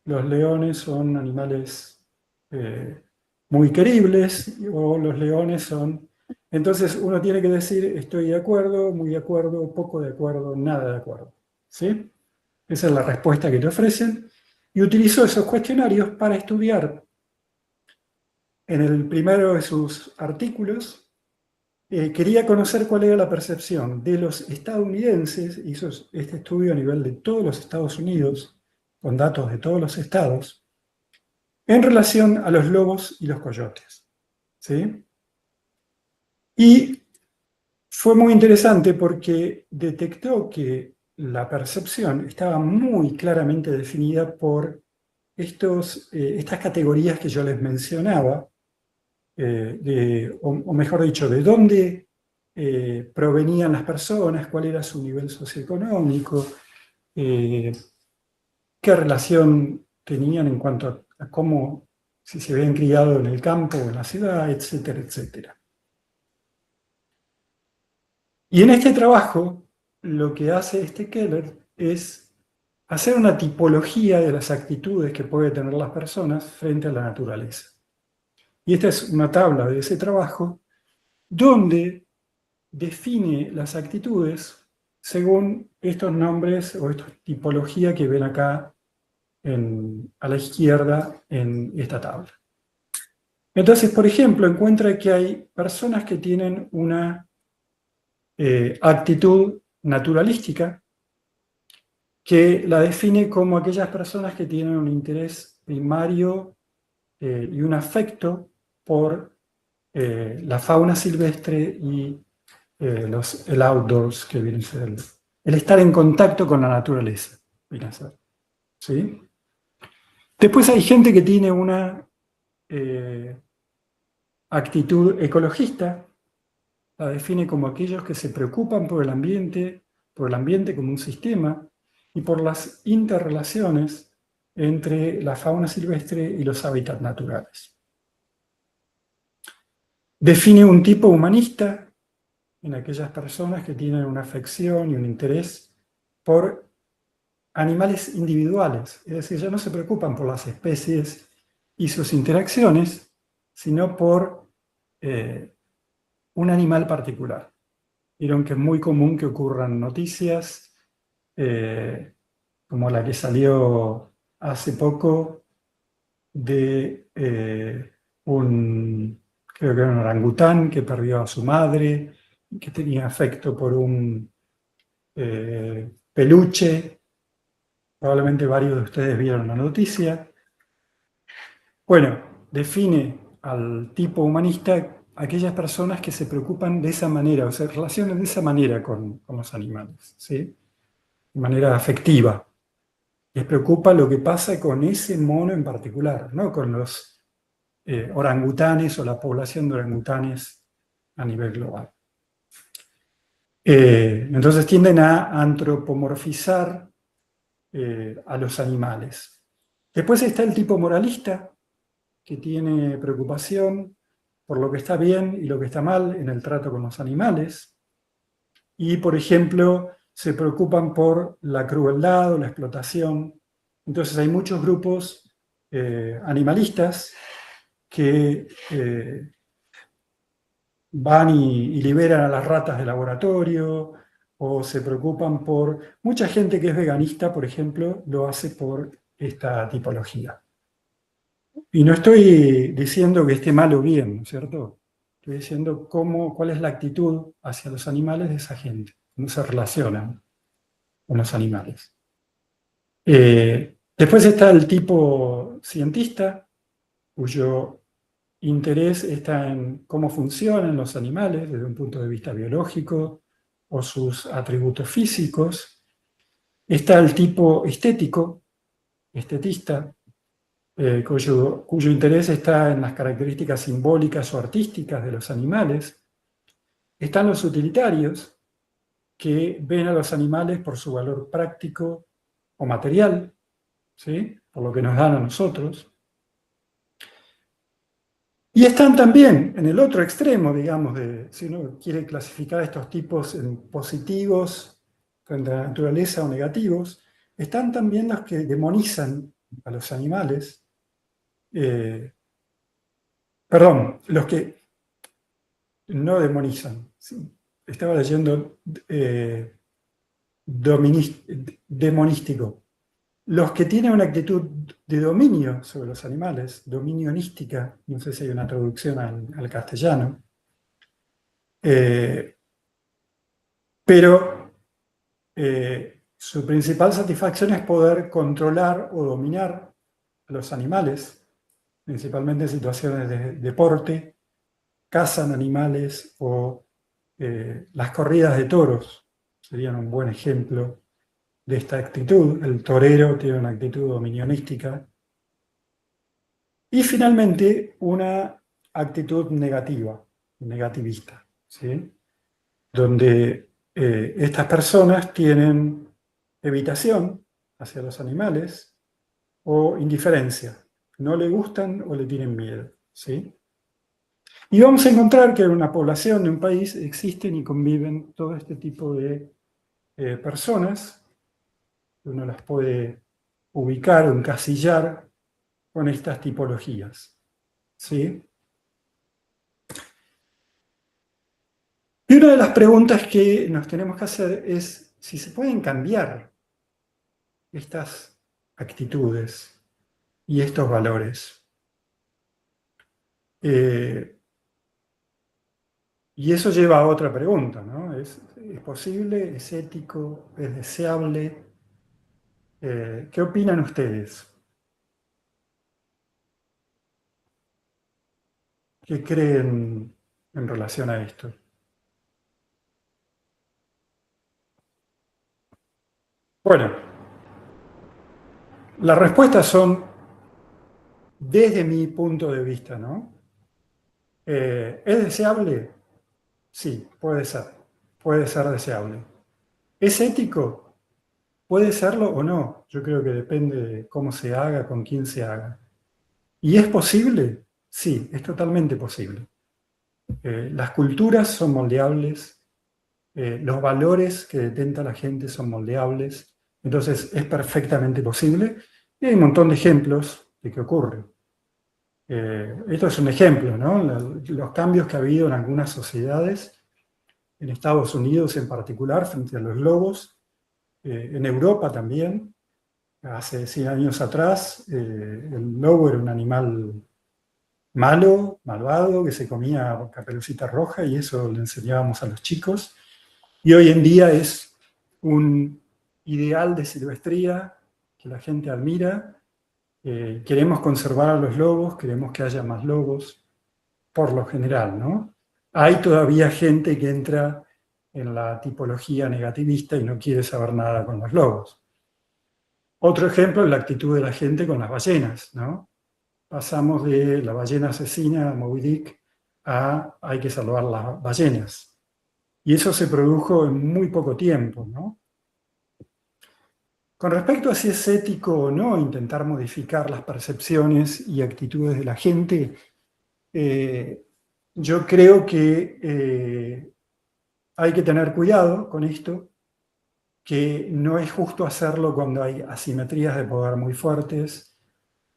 los leones son animales muy queribles, o los leones son... Entonces uno tiene que decir, estoy de acuerdo, muy de acuerdo, poco de acuerdo, nada de acuerdo. ¿Sí? Esa es la respuesta que te ofrecen. Y utilizó esos cuestionarios para estudiar. En el primero de sus artículos, quería conocer cuál era la percepción de los estadounidenses, hizo este estudio a nivel de todos los Estados Unidos, con datos de todos los estados, en relación a los lobos y los coyotes. ¿Sí? Y fue muy interesante porque detectó que la percepción estaba muy claramente definida por estas categorías que yo les mencionaba, o mejor dicho, de dónde provenían las personas, cuál era su nivel socioeconómico, qué relación tenían en cuanto a cómo, si se habían criado en el campo o en la ciudad, etcétera, etcétera. Y en este trabajo, lo que hace este Keller es hacer una tipología de las actitudes que pueden tener las personas frente a la naturaleza. Y esta es una tabla de ese trabajo donde define las actitudes según estos nombres o esta tipología que ven acá a la izquierda en esta tabla. Entonces, por ejemplo, encuentra que hay personas que tienen una actitud naturalística que la define como aquellas personas que tienen un interés primario y un afecto por la fauna silvestre y el outdoors, que viene a ser el estar en contacto con la naturaleza. Viene a ser, ¿sí? Después hay gente que tiene una actitud ecologista, la define como aquellos que se preocupan por el ambiente como un sistema y por las interrelaciones entre la fauna silvestre y los hábitats naturales. Define un tipo humanista en aquellas personas que tienen una afección y un interés por animales individuales, es decir, ya no se preocupan por las especies y sus interacciones, sino por un animal particular. Vieron que es muy común que ocurran noticias como la que salió hace poco de creo que era un orangután que perdió a su madre, que tenía afecto por un peluche. Probablemente varios de ustedes vieron la noticia. Bueno, define al tipo humanista aquellas personas que se preocupan de esa manera, o se relacionan de esa manera con los animales, ¿sí? De manera afectiva. Les preocupa lo que pasa con ese mono en particular, no con los orangutanes o la población de orangutanes a nivel global. Entonces tienden a antropomorfizar a los animales. Después está el tipo moralista, que tiene preocupación por lo que está bien y lo que está mal en el trato con los animales. Y, por ejemplo, se preocupan por la crueldad o la explotación. Entonces hay muchos grupos animalistas que van y liberan a las ratas de laboratorio, o se preocupan por... Mucha gente que es veganista, por ejemplo, lo hace por esta tipología. Y no estoy diciendo que esté mal o bien, ¿no es cierto? Estoy diciendo cuál es la actitud hacia los animales de esa gente, cómo se relacionan con los animales. Después está el tipo cientista, cuyo interés está en cómo funcionan los animales desde un punto de vista biológico o sus atributos físicos. Está el tipo estético, estetista, cuyo interés está en las características simbólicas o artísticas de los animales. Están los utilitarios, que ven a los animales por su valor práctico o material, ¿sí? Por lo que nos dan a nosotros. Y están también en el otro extremo, digamos, si uno quiere clasificar estos tipos en positivos frente a la naturaleza o negativos, están también los que demonizan a los animales. Perdón, los que no demonizan. ¿Sí? Estaba leyendo demonístico. Los que tienen una actitud de dominio sobre los animales, dominionística, no sé si hay una traducción al castellano, pero su principal satisfacción es poder controlar o dominar a los animales, principalmente en situaciones de deporte, cazan animales o las corridas de toros serían un buen ejemplo de esta actitud. El torero tiene una actitud dominionística. Y finalmente, una actitud negativa, negativista, ¿sí? Donde estas personas tienen evitación hacia los animales o indiferencia. No le gustan o le tienen miedo, ¿sí? Y vamos a encontrar que en una población de un país existen y conviven todo este tipo de personas. Uno las puede ubicar o encasillar con estas tipologías, ¿sí? Y una de las preguntas que nos tenemos que hacer es si se pueden cambiar estas actitudes y estos valores. Y eso lleva a otra pregunta, ¿no? ¿Es posible? ¿Es ético? ¿Es deseable? ¿Qué opinan ustedes? ¿Qué creen en relación a esto? Bueno, las respuestas son desde mi punto de vista, ¿no? ¿Es deseable? Sí, puede ser deseable. ¿Es ético? Puede serlo o no. Yo creo que depende de cómo se haga, con quién se haga. ¿Y es posible? Sí, es totalmente posible. Las culturas son moldeables, los valores que detenta la gente son moldeables, entonces es perfectamente posible. Y hay un montón de ejemplos de que ocurre. Esto es un ejemplo, ¿no? Los cambios que ha habido en algunas sociedades, en Estados Unidos en particular, frente a los lobos, en Europa también. Hace 100 años atrás, el lobo era un animal malo, malvado, que se comía Caperucita Roja, y eso le enseñábamos a los chicos. Y hoy en día es un ideal de silvestría que la gente admira. Queremos conservar a los lobos, queremos que haya más lobos, por lo general, ¿no? Hay todavía gente que entra en la tipología negativista y no quiere saber nada con los lobos. Otro ejemplo es la actitud de la gente con las ballenas, ¿no? Pasamos de la ballena asesina, Moby Dick, a hay que salvar las ballenas. Y eso se produjo en muy poco tiempo, ¿no? Con respecto a si es ético o no intentar modificar las percepciones y actitudes de la gente, yo creo que hay que tener cuidado con esto, que no es justo hacerlo cuando hay asimetrías de poder muy fuertes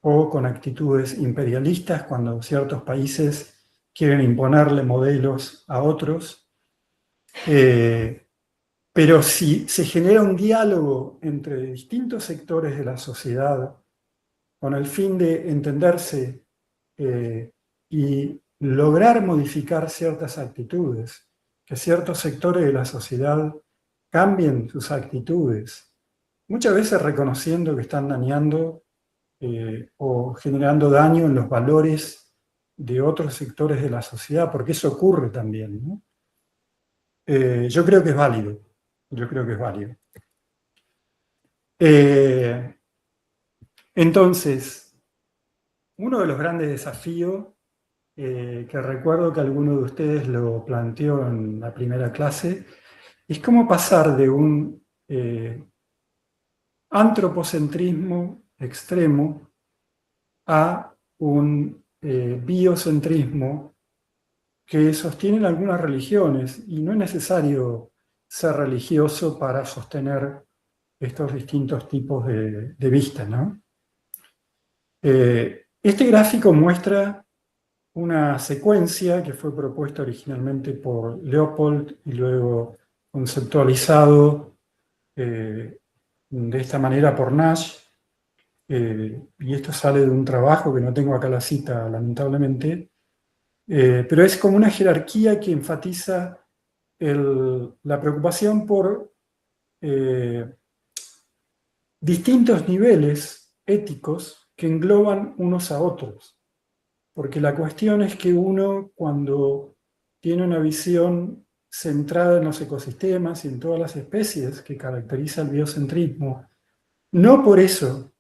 o con actitudes imperialistas, cuando ciertos países quieren imponerle modelos a otros. Pero si se genera un diálogo entre distintos sectores de la sociedad con el fin de entenderse y lograr modificar ciertas actitudes, que ciertos sectores de la sociedad cambien sus actitudes, muchas veces reconociendo que están dañando o generando daño en los valores de otros sectores de la sociedad, porque eso ocurre también, ¿no? Yo creo que es válido. Yo creo que es válido. Entonces, uno de los grandes desafíos, que recuerdo que alguno de ustedes lo planteó en la primera clase, es cómo pasar de un antropocentrismo extremo a un biocentrismo que sostienen algunas religiones, y no es necesario ser religioso para sostener estos distintos tipos de vista, ¿no? Este gráfico muestra una secuencia que fue propuesta originalmente por Leopold y luego conceptualizado de esta manera por Nash, y esto sale de un trabajo que no tengo acá la cita, lamentablemente, pero es como una jerarquía que enfatiza la preocupación por distintos niveles éticos que engloban unos a otros. Porque la cuestión es que uno, cuando tiene una visión centrada en los ecosistemas y en todas las especies que caracteriza el biocentrismo, no por eso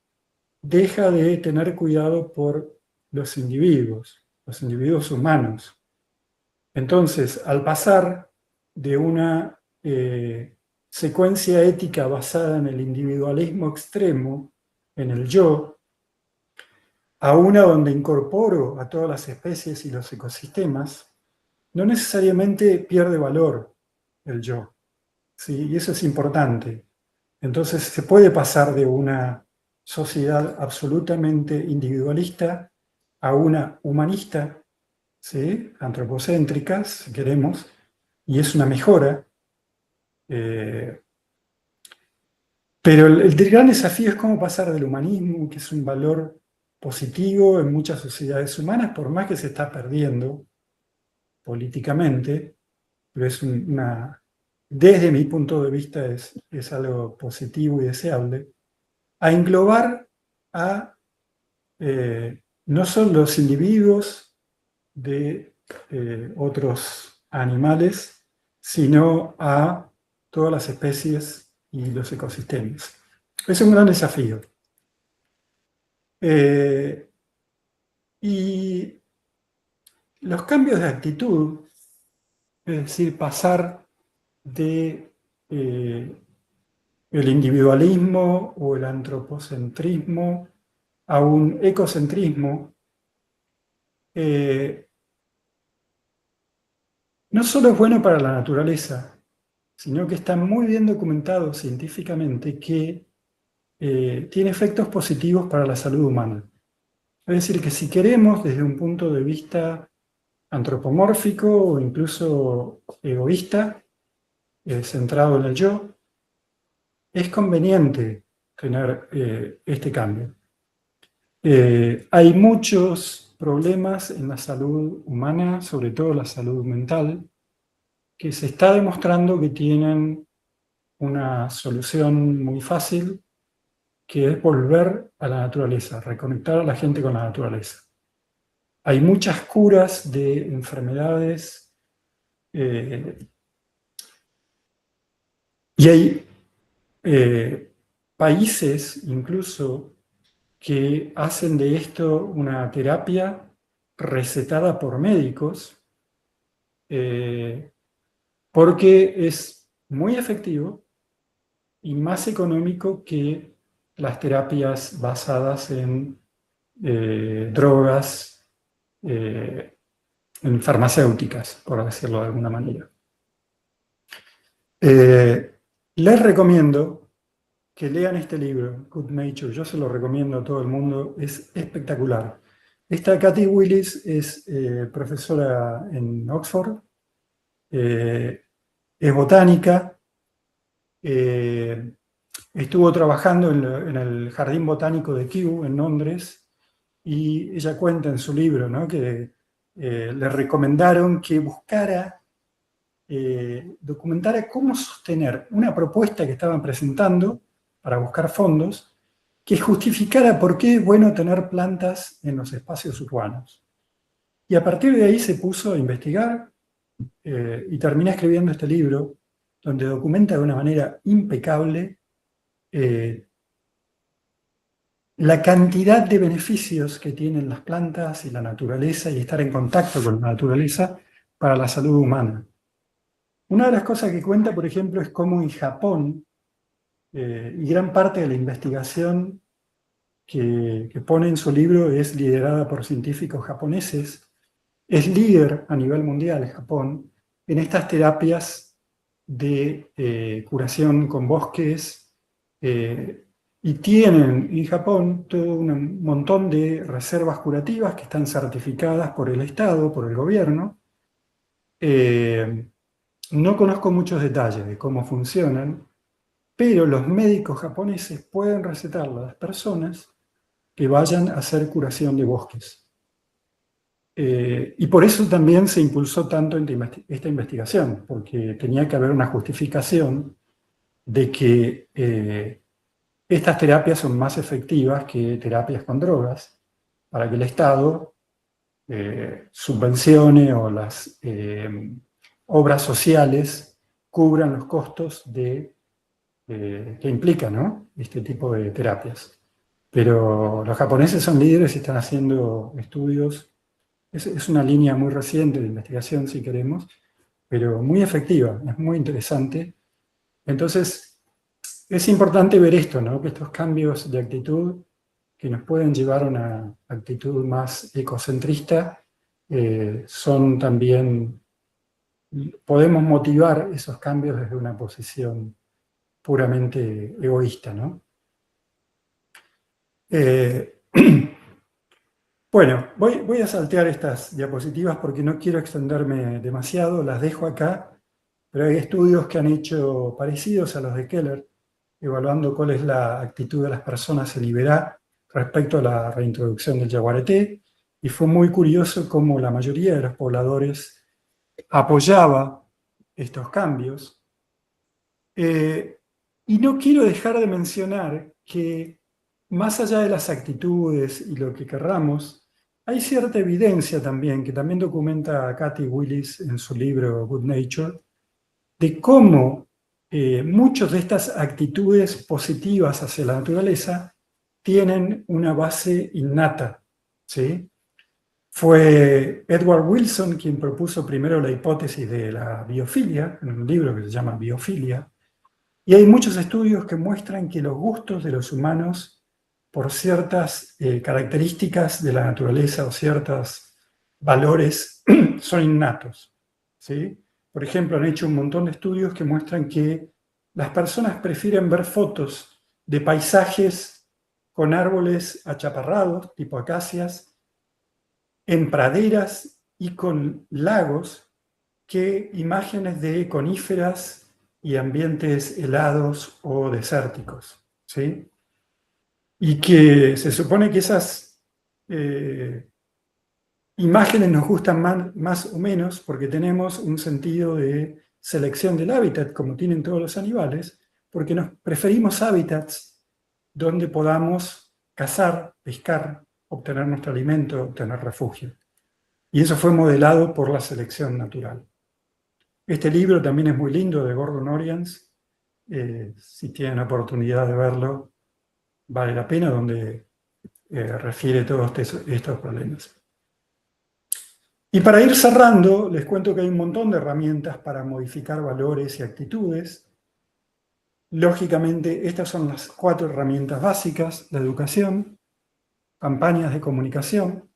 deja de tener cuidado por los individuos humanos. Entonces, al pasar de una secuencia ética basada en el individualismo extremo, en el yo, a una donde incorporo a todas las especies y los ecosistemas, no necesariamente pierde valor el yo, ¿sí? Y eso es importante. Entonces se puede pasar de una sociedad absolutamente individualista a una humanista, ¿sí? Antropocéntrica, si queremos, y es una mejora. Pero el gran desafío es cómo pasar del humanismo, que es un valor positivo en muchas sociedades humanas, por más que se está perdiendo políticamente, pero es desde mi punto de vista es algo positivo y deseable, a englobar a no solo los individuos de otros animales, sino a todas las especies y los ecosistemas. Es un gran desafío. Y los cambios de actitud, es decir, pasar de el individualismo o el antropocentrismo a un ecocentrismo, no solo es bueno para la naturaleza, sino que está muy bien documentado científicamente que tiene efectos positivos para la salud humana. Es decir, que si queremos, desde un punto de vista antropomórfico o incluso egoísta, centrado en el yo, es conveniente tener este cambio. Hay muchos problemas en la salud humana, sobre todo la salud mental, que se está demostrando que tienen una solución muy fácil, que es volver a la naturaleza, reconectar a la gente con la naturaleza. Hay muchas curas de enfermedades y hay países incluso que hacen de esto una terapia recetada por médicos porque es muy efectivo y más económico que las terapias basadas en drogas, en farmacéuticas, por decirlo de alguna manera. Les recomiendo que lean este libro, Good Nature. Yo se lo recomiendo a todo el mundo, es espectacular. Esta Kathy Willis es profesora en Oxford, es botánica, estuvo trabajando en el Jardín Botánico de Kew, en Londres, y ella cuenta en su libro, ¿no?, que le recomendaron que buscara, documentara cómo sostener una propuesta que estaban presentando para buscar fondos, que justificara por qué es bueno tener plantas en los espacios urbanos. Y a partir de ahí se puso a investigar y termina escribiendo este libro, donde documenta de una manera impecable la cantidad de beneficios que tienen las plantas y la naturaleza y estar en contacto con la naturaleza para la salud humana. Una de las cosas que cuenta, por ejemplo, es cómo en Japón, y gran parte de la investigación que pone en su libro es liderada por científicos japoneses, es líder a nivel mundial Japón en estas terapias de curación con bosques, y tienen en Japón todo un montón de reservas curativas que están certificadas por el Estado, por el gobierno. No conozco muchos detalles de cómo funcionan, pero los médicos japoneses pueden recetarle a las personas que vayan a hacer curación de bosques. Y por eso también se impulsó tanto esta investigación, porque tenía que haber una justificación de que estas terapias son más efectivas que terapias con drogas, para que el Estado subvencione o las obras sociales cubran los costos que implican, ¿no?, este tipo de terapias. Pero los japoneses son líderes y están haciendo estudios. Es una línea muy reciente de investigación, si queremos, pero muy efectiva, es muy interesante. Entonces, es importante ver esto, ¿no?, que estos cambios de actitud que nos pueden llevar a una actitud más ecocentrista son también, podemos motivar esos cambios desde una posición puramente egoísta, ¿no? Bueno, voy a saltear estas diapositivas porque no quiero extenderme demasiado, las dejo acá, pero hay estudios que han hecho parecidos a los de Keller, evaluando cuál es la actitud de las personas en Iberá respecto a la reintroducción del yaguareté, y fue muy curioso cómo la mayoría de los pobladores apoyaba estos cambios. Y no quiero dejar de mencionar que, más allá de las actitudes y lo que querramos, hay cierta evidencia también, que también documenta Kathy Willis en su libro Good Nature, de cómo muchas de estas actitudes positivas hacia la naturaleza tienen una base innata, ¿sí? Fue Edward Wilson quien propuso primero la hipótesis de la biofilia, en un libro que se llama Biofilia, y hay muchos estudios que muestran que los gustos de los humanos por ciertas características de la naturaleza o ciertos valores son innatos, ¿sí? Por ejemplo, han hecho un montón de estudios que muestran que las personas prefieren ver fotos de paisajes con árboles achaparrados, tipo acacias, en praderas y con lagos, que imágenes de coníferas y ambientes helados o desérticos, ¿sí? Y que se supone que esas imágenes nos gustan más o menos porque tenemos un sentido de selección del hábitat, como tienen todos los animales, porque nos preferimos hábitats donde podamos cazar, pescar, obtener nuestro alimento, obtener refugio. Y eso fue modelado por la selección natural. Este libro también es muy lindo, de Gordon Orians. Si tienen oportunidad de verlo, vale la pena, donde refiere todos estos problemas. Y para ir cerrando, les cuento que hay un montón de herramientas para modificar valores y actitudes. Lógicamente, estas son las 4 herramientas básicas: la educación, campañas de comunicación,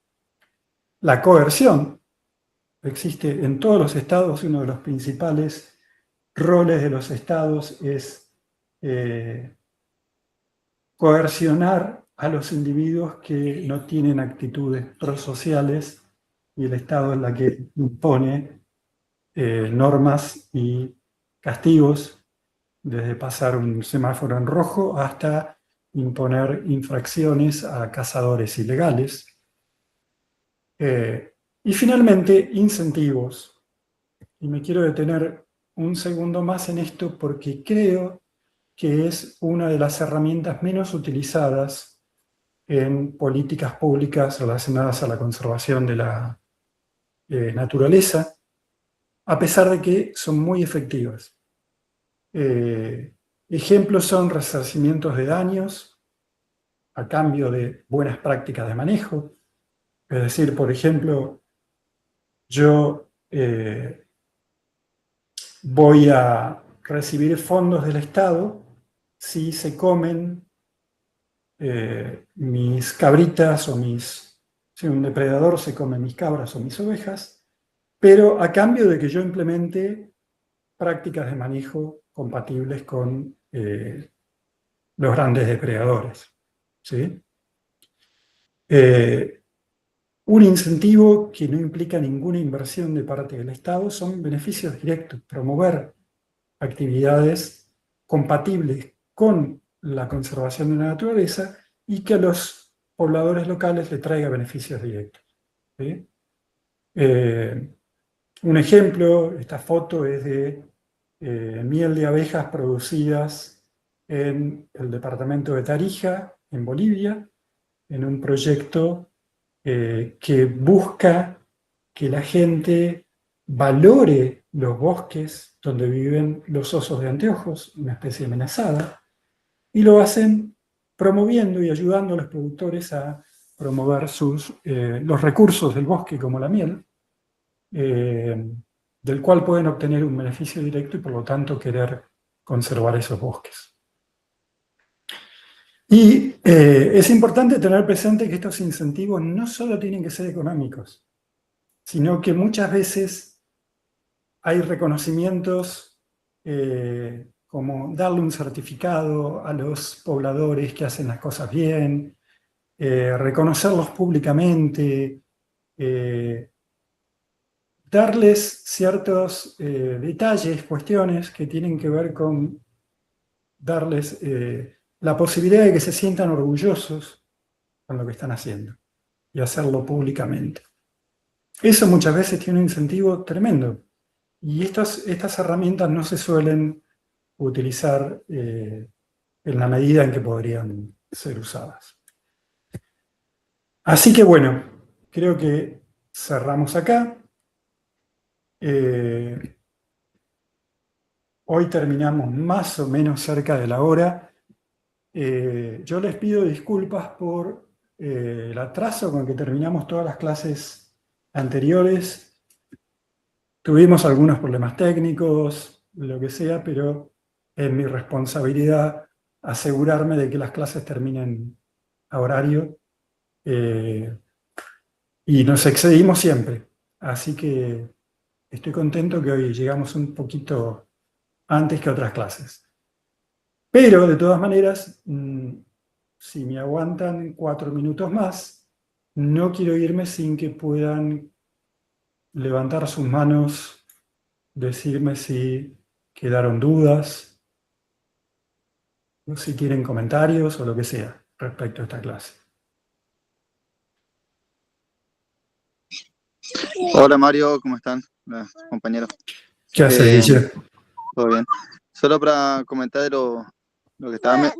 la coerción. Existe en todos los estados, uno de los principales roles de los estados es coercionar a los individuos que no tienen actitudes prosociales y el Estado es la que impone normas y castigos, desde pasar un semáforo en rojo hasta imponer infracciones a cazadores ilegales. Y finalmente, incentivos. Y me quiero detener un segundo más en esto porque creo que es una de las herramientas menos utilizadas en políticas públicas relacionadas a la conservación de la naturaleza, a pesar de que son muy efectivas. Ejemplos son resarcimientos de daños a cambio de buenas prácticas de manejo. Es decir, por ejemplo, yo voy a recibir fondos del Estado si se comen mis cabritas o si un depredador se come mis cabras o mis ovejas, pero a cambio de que yo implemente prácticas de manejo compatibles con los grandes depredadores. ¿Sí? Un incentivo que no implica ninguna inversión de parte del Estado son beneficios directos, promover actividades compatibles con la conservación de la naturaleza y que a los pobladores locales le traiga beneficios directos. ¿Sí? Un ejemplo, esta foto es de miel de abejas producidas en el departamento de Tarija, en Bolivia, en un proyecto que busca que la gente valore los bosques donde viven los osos de anteojos, una especie amenazada, y lo hacen promoviendo y ayudando a los productores a promover los recursos del bosque, como la miel, del cual pueden obtener un beneficio directo y por lo tanto querer conservar esos bosques. Y es importante tener presente que estos incentivos no solo tienen que ser económicos, sino que muchas veces hay reconocimientos como darle un certificado a los pobladores que hacen las cosas bien, reconocerlos públicamente, darles ciertos detalles, cuestiones que tienen que ver con darles la posibilidad de que se sientan orgullosos con lo que están haciendo y hacerlo públicamente. Eso muchas veces tiene un incentivo tremendo y estas herramientas no se suelen utilizar en la medida en que podrían ser usadas. Así que bueno, creo que cerramos acá. Hoy terminamos más o menos cerca de la hora. Yo les pido disculpas por el atraso con que terminamos todas las clases anteriores. Tuvimos algunos problemas técnicos, lo que sea, pero es mi responsabilidad asegurarme de que las clases terminen a horario. Y nos excedimos siempre. Así que estoy contento que hoy llegamos un poquito antes que otras clases. Pero, de todas maneras, si me aguantan 4 minutos más, no quiero irme sin que puedan levantar sus manos, decirme si quedaron dudas, o si tienen comentarios o lo que sea respecto a esta clase. Hola Mario, ¿cómo están? Hola, compañeros. ¿Qué haces, Guille? Todo bien. Solo para comentar de lo que estaba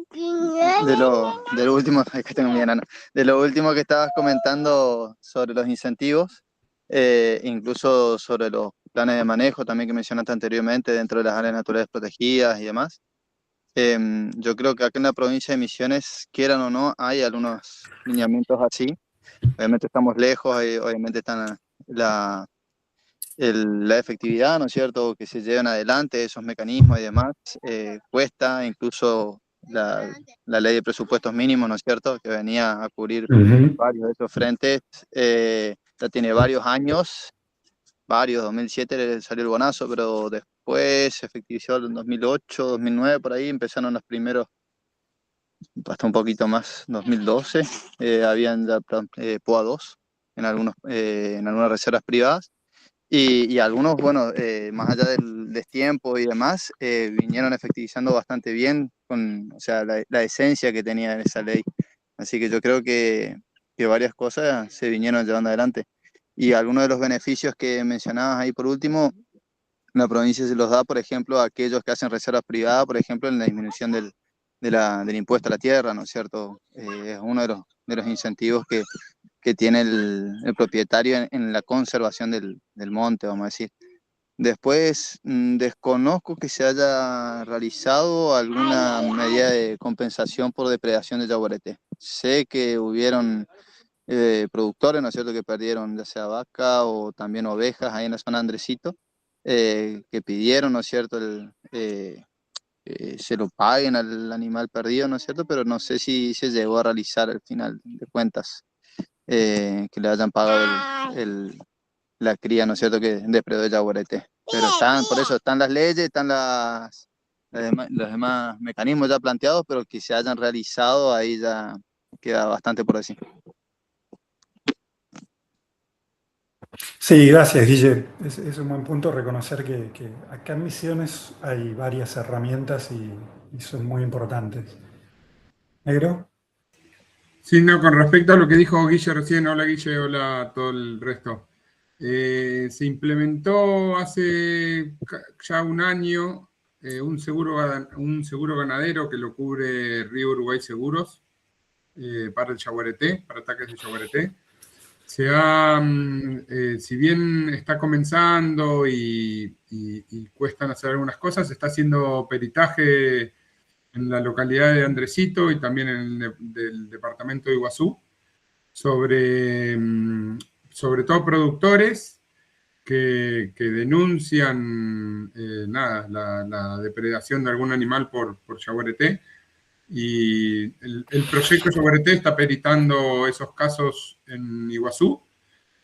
de lo último, es que tengo mi enano, de lo último que estabas comentando sobre los incentivos, incluso sobre los planes de manejo también que mencionaste anteriormente dentro de las áreas naturales protegidas y demás. Yo creo que acá en la provincia de Misiones, quieran o no, hay algunos lineamientos así. Obviamente estamos lejos, obviamente están la efectividad, ¿no es cierto?, que se lleven adelante esos mecanismos y demás, cuesta, incluso la ley de presupuestos mínimos, ¿no es cierto?, que venía a cubrir varios de esos frentes, ya tiene varios años, 2007 salió el bonazo, pero después se efectivizó en 2008, 2009, por ahí empezaron los primeros hasta un poquito más, 2012, habían ya POA 2 en algunas reservas privadas. Y algunos, bueno, más allá del destiempo y demás, vinieron efectivizando bastante bien con, o sea, la esencia que tenía esa ley. Así que yo creo que varias cosas se vinieron llevando adelante. Y algunos de los beneficios que mencionabas ahí por último, la provincia se los da, por ejemplo, a aquellos que hacen reservas privadas, por ejemplo, en la disminución del impuesto a la tierra, ¿no es cierto? Es uno de los incentivos que tiene el propietario en la conservación del monte, vamos a decir. Después, desconozco que se haya realizado alguna medida de compensación por depredación de yaguareté. Sé que hubieron productores, ¿no es cierto?, que perdieron ya sea vaca o también ovejas ahí en la zona de Andresito, que pidieron, ¿no es cierto?, se lo paguen al animal perdido, ¿no es cierto?, pero no sé si se llegó a realizar al final de cuentas, que le hayan pagado la cría, ¿no es cierto?, que depredó de yaguareté. Pero por eso están las leyes, están los demás mecanismos ya planteados, pero que se hayan realizado, ahí ya queda bastante por decir. Sí, gracias, Guille. Es un buen punto reconocer que acá en Misiones hay varias herramientas y son muy importantes. ¿Negro? Sí, no, con respecto a lo que dijo Guille recién, hola Guille, hola a todo el resto. Se implementó hace ya un año un seguro ganadero que lo cubre Río Uruguay Seguros para el yaguareté, para ataques de yaguareté. Si bien está comenzando y cuestan hacer algunas cosas, se está haciendo peritaje en la localidad de Andresito y también en del departamento de Iguazú, sobre todo productores que denuncian la depredación de algún animal por yaguareté. Y el proyecto Yaguareté está peritando esos casos en Iguazú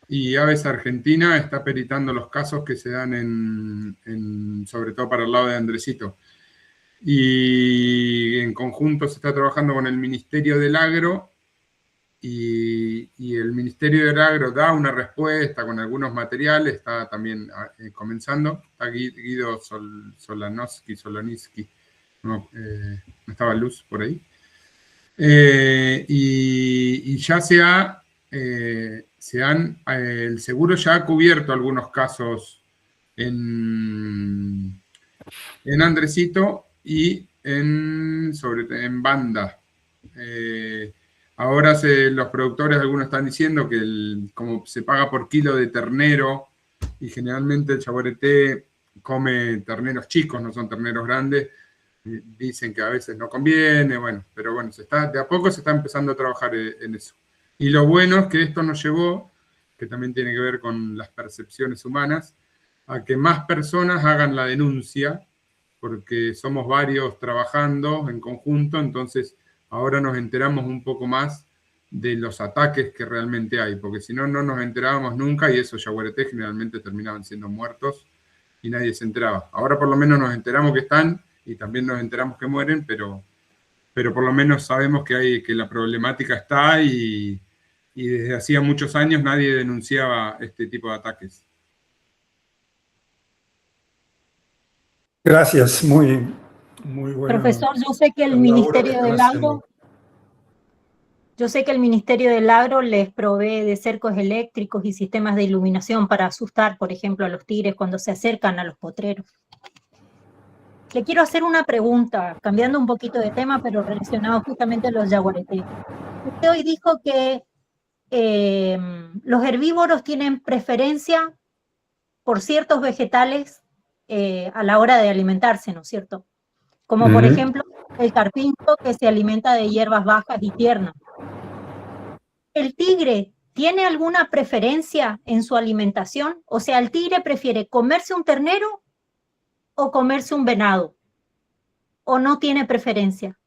y Aves Argentina está peritando los casos que se dan sobre todo para el lado de Andresito. Y en conjunto se está trabajando con el Ministerio del Agro y el Ministerio del Agro da una respuesta con algunos materiales, está también comenzando, está Guido Soloniski, no estaba Luz por ahí, y ya el seguro ya ha cubierto algunos casos en Andresito y en Banda. Ahora los productores, algunos están diciendo que como se paga por kilo de ternero, y generalmente el yaguareté come terneros chicos, no son terneros grandes, dicen que a veces no conviene, bueno, pero bueno, de a poco se está empezando a trabajar en eso. Y lo bueno es que esto nos llevó, que también tiene que ver con las percepciones humanas, a que más personas hagan la denuncia, porque somos varios trabajando en conjunto, entonces ahora nos enteramos un poco más de los ataques que realmente hay, porque si no, no nos enterábamos nunca y esos yaguaretés generalmente terminaban siendo muertos y nadie se enteraba. Ahora por lo menos nos enteramos que están y también nos enteramos que mueren, pero por lo menos sabemos que la problemática está y desde hacía muchos años nadie denunciaba este tipo de ataques. Gracias, muy bueno. Profesor, yo sé que el Ministerio del Agro les provee de cercos eléctricos y sistemas de iluminación para asustar, por ejemplo, a los tigres cuando se acercan a los potreros. Le quiero hacer una pregunta, cambiando un poquito de tema, pero relacionado justamente a los yaguaretés. Usted hoy dijo que los herbívoros tienen preferencia por ciertos vegetales a la hora de alimentarse, ¿no es cierto? Como por ejemplo el carpincho, que se alimenta de hierbas bajas y tiernas. ¿El tigre tiene alguna preferencia en su alimentación? O sea, ¿el tigre prefiere comerse un ternero o comerse un venado? ¿O no tiene preferencia?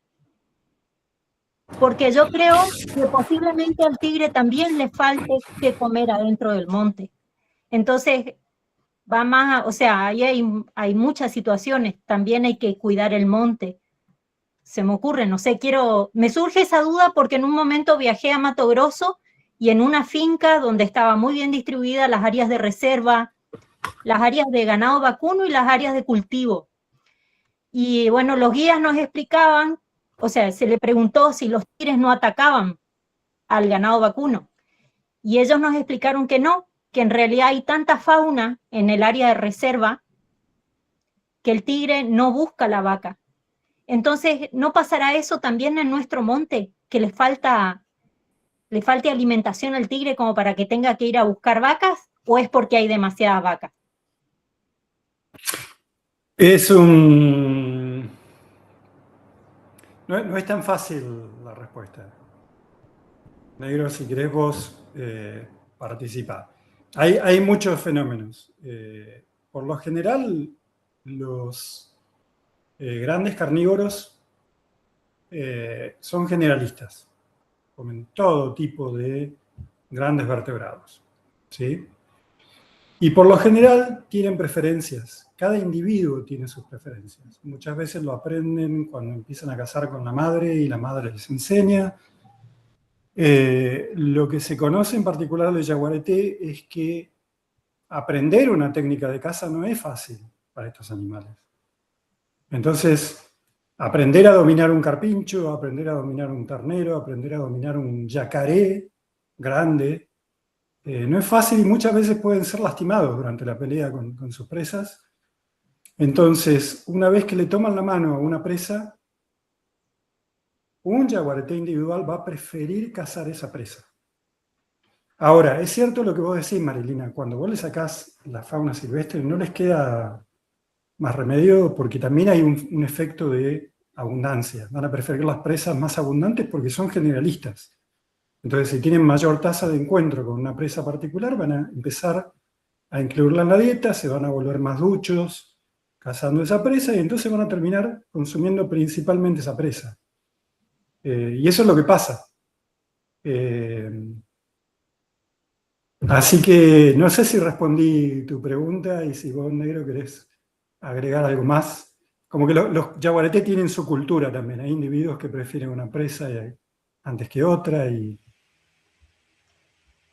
Porque yo creo que posiblemente al tigre también le falte que comer adentro del monte. Entonces, va más, o sea, ahí hay muchas situaciones. También hay que cuidar el monte. Se me ocurre, no sé, me surge esa duda porque en un momento viajé a Mato Grosso y en una finca donde estaba muy bien distribuidas las áreas de reserva, las áreas de ganado vacuno y las áreas de cultivo. Y bueno, los guías nos explicaban, o sea, se le preguntó si los tigres no atacaban al ganado vacuno. Y ellos nos explicaron que no, que en realidad hay tanta fauna en el área de reserva que el tigre no busca la vaca. Entonces, ¿no pasará eso también en nuestro monte? Que le falte alimentación al tigre como para que tenga que ir a buscar vacas, ¿o es porque hay demasiadas vacas? No es tan fácil la respuesta. Negro, si querés vos participar. Hay muchos fenómenos. Por lo general, los grandes carnívoros son generalistas. Comen todo tipo de grandes vertebrados, ¿sí? Y por lo general tienen preferencias. Cada individuo tiene sus preferencias. Muchas veces lo aprenden cuando empiezan a cazar con la madre y la madre les enseña. Lo que se conoce en particular del yaguareté es que aprender una técnica de caza no es fácil para estos animales. Entonces, aprender a dominar un carpincho, aprender a dominar un ternero, aprender a dominar un yacaré grande, no es fácil y muchas veces pueden ser lastimados durante la pelea con sus presas. Entonces, una vez que le toman la mano a una presa, un yaguareté individual va a preferir cazar esa presa. Ahora, es cierto lo que vos decís, Marilina, cuando vos le sacás la fauna silvestre no les queda más remedio porque también hay un efecto de abundancia. Van a preferir las presas más abundantes porque son generalistas. Entonces, si tienen mayor tasa de encuentro con una presa particular, van a empezar a incluirla en la dieta, se van a volver más duchos cazando esa presa y entonces van a terminar consumiendo principalmente esa presa. Y eso es lo que pasa. Así que no sé si respondí tu pregunta y si vos, Negro, querés agregar algo más. Como que los yaguareté tienen su cultura también. Hay individuos que prefieren una presa antes que otra.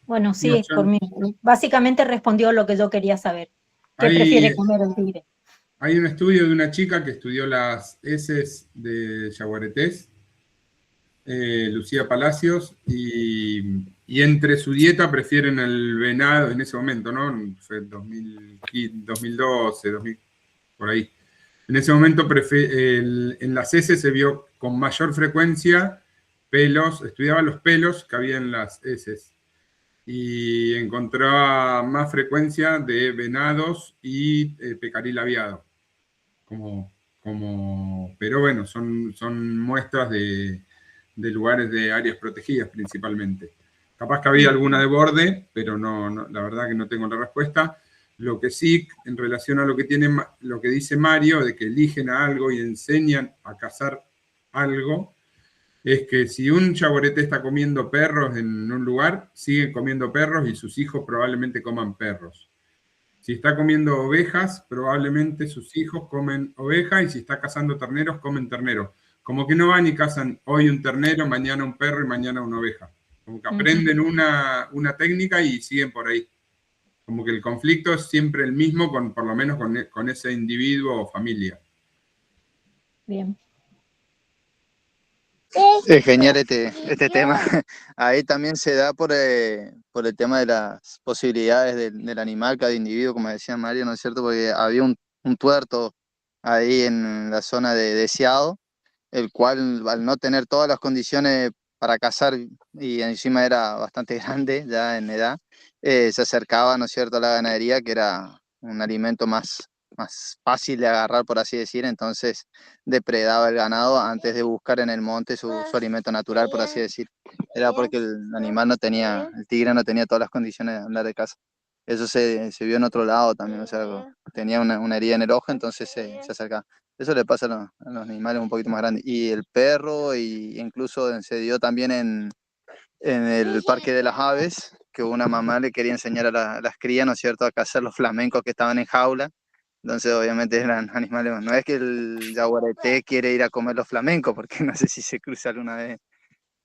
Bueno, sí, básicamente respondió lo que yo quería saber. ¿Qué prefiere comer el tigre? Hay un estudio de una chica que estudió las heces de yaguaretés, Lucía Palacios, y entre su dieta prefieren el venado en ese momento, ¿no? Fue 2012, 2000, por ahí. En ese momento en las heces se vio con mayor frecuencia pelos, estudiaba los pelos que había en las heces y encontraba más frecuencia de venados y pecaril aviado. Pero bueno, son muestras de lugares de áreas protegidas principalmente. Capaz que había alguna de borde, pero no, la verdad que no tengo la respuesta. Lo que sí, en relación a lo que dice Mario, de que eligen a algo y enseñan a cazar algo, es que si un yaguareté está comiendo perros en un lugar, siguen comiendo perros y sus hijos probablemente coman perros. Si está comiendo ovejas, probablemente sus hijos comen ovejas, y si está cazando terneros, comen terneros. Como que no van y cazan hoy un ternero, mañana un perro y mañana una oveja. Como que aprenden una técnica y siguen por ahí. Como que el conflicto es siempre el mismo, por lo menos con ese individuo o familia. Bien. Es genial este tema. Ahí también se da por el tema de las posibilidades del animal, cada individuo, como decía Mario, ¿no es cierto? Porque había un tuerto ahí en la zona de Deseado, el cual, al no tener todas las condiciones para cazar, y encima era bastante grande ya en edad, se acercaba, ¿no es cierto?, a la ganadería, que era un alimento más fácil de agarrar, por así decir. Entonces depredaba el ganado antes de buscar en el monte su alimento natural, por así decir. Era porque el animal el tigre no tenía todas las condiciones de andar de caza. Eso se vio en otro lado también, o sea, tenía una herida en el ojo, entonces se acercaba. Eso le pasa a los animales un poquito más grandes. Y el perro, y incluso se dio también en el Parque de las Aves, que una mamá le quería enseñar a las crías, ¿no es cierto?, a cazar los flamencos que estaban en jaula. Entonces, obviamente eran animales. No es que el jaguareté quiere ir a comer los flamencos, porque no sé si se cruza alguna vez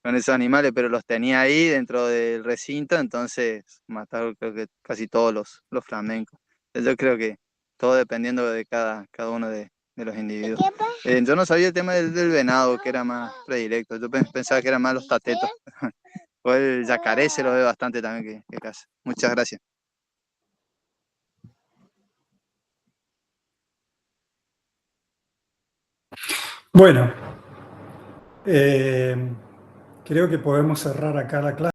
con esos animales, pero los tenía ahí dentro del recinto, entonces mataron creo que casi todos los flamencos. Yo creo que todo dependiendo de cada uno de los individuos. Yo no sabía el tema del venado, que era más predilecto. Yo pensaba que eran más los tatetos. O el yacaré se lo ve bastante también que caza. Muchas gracias. Bueno, creo que podemos cerrar acá la clase.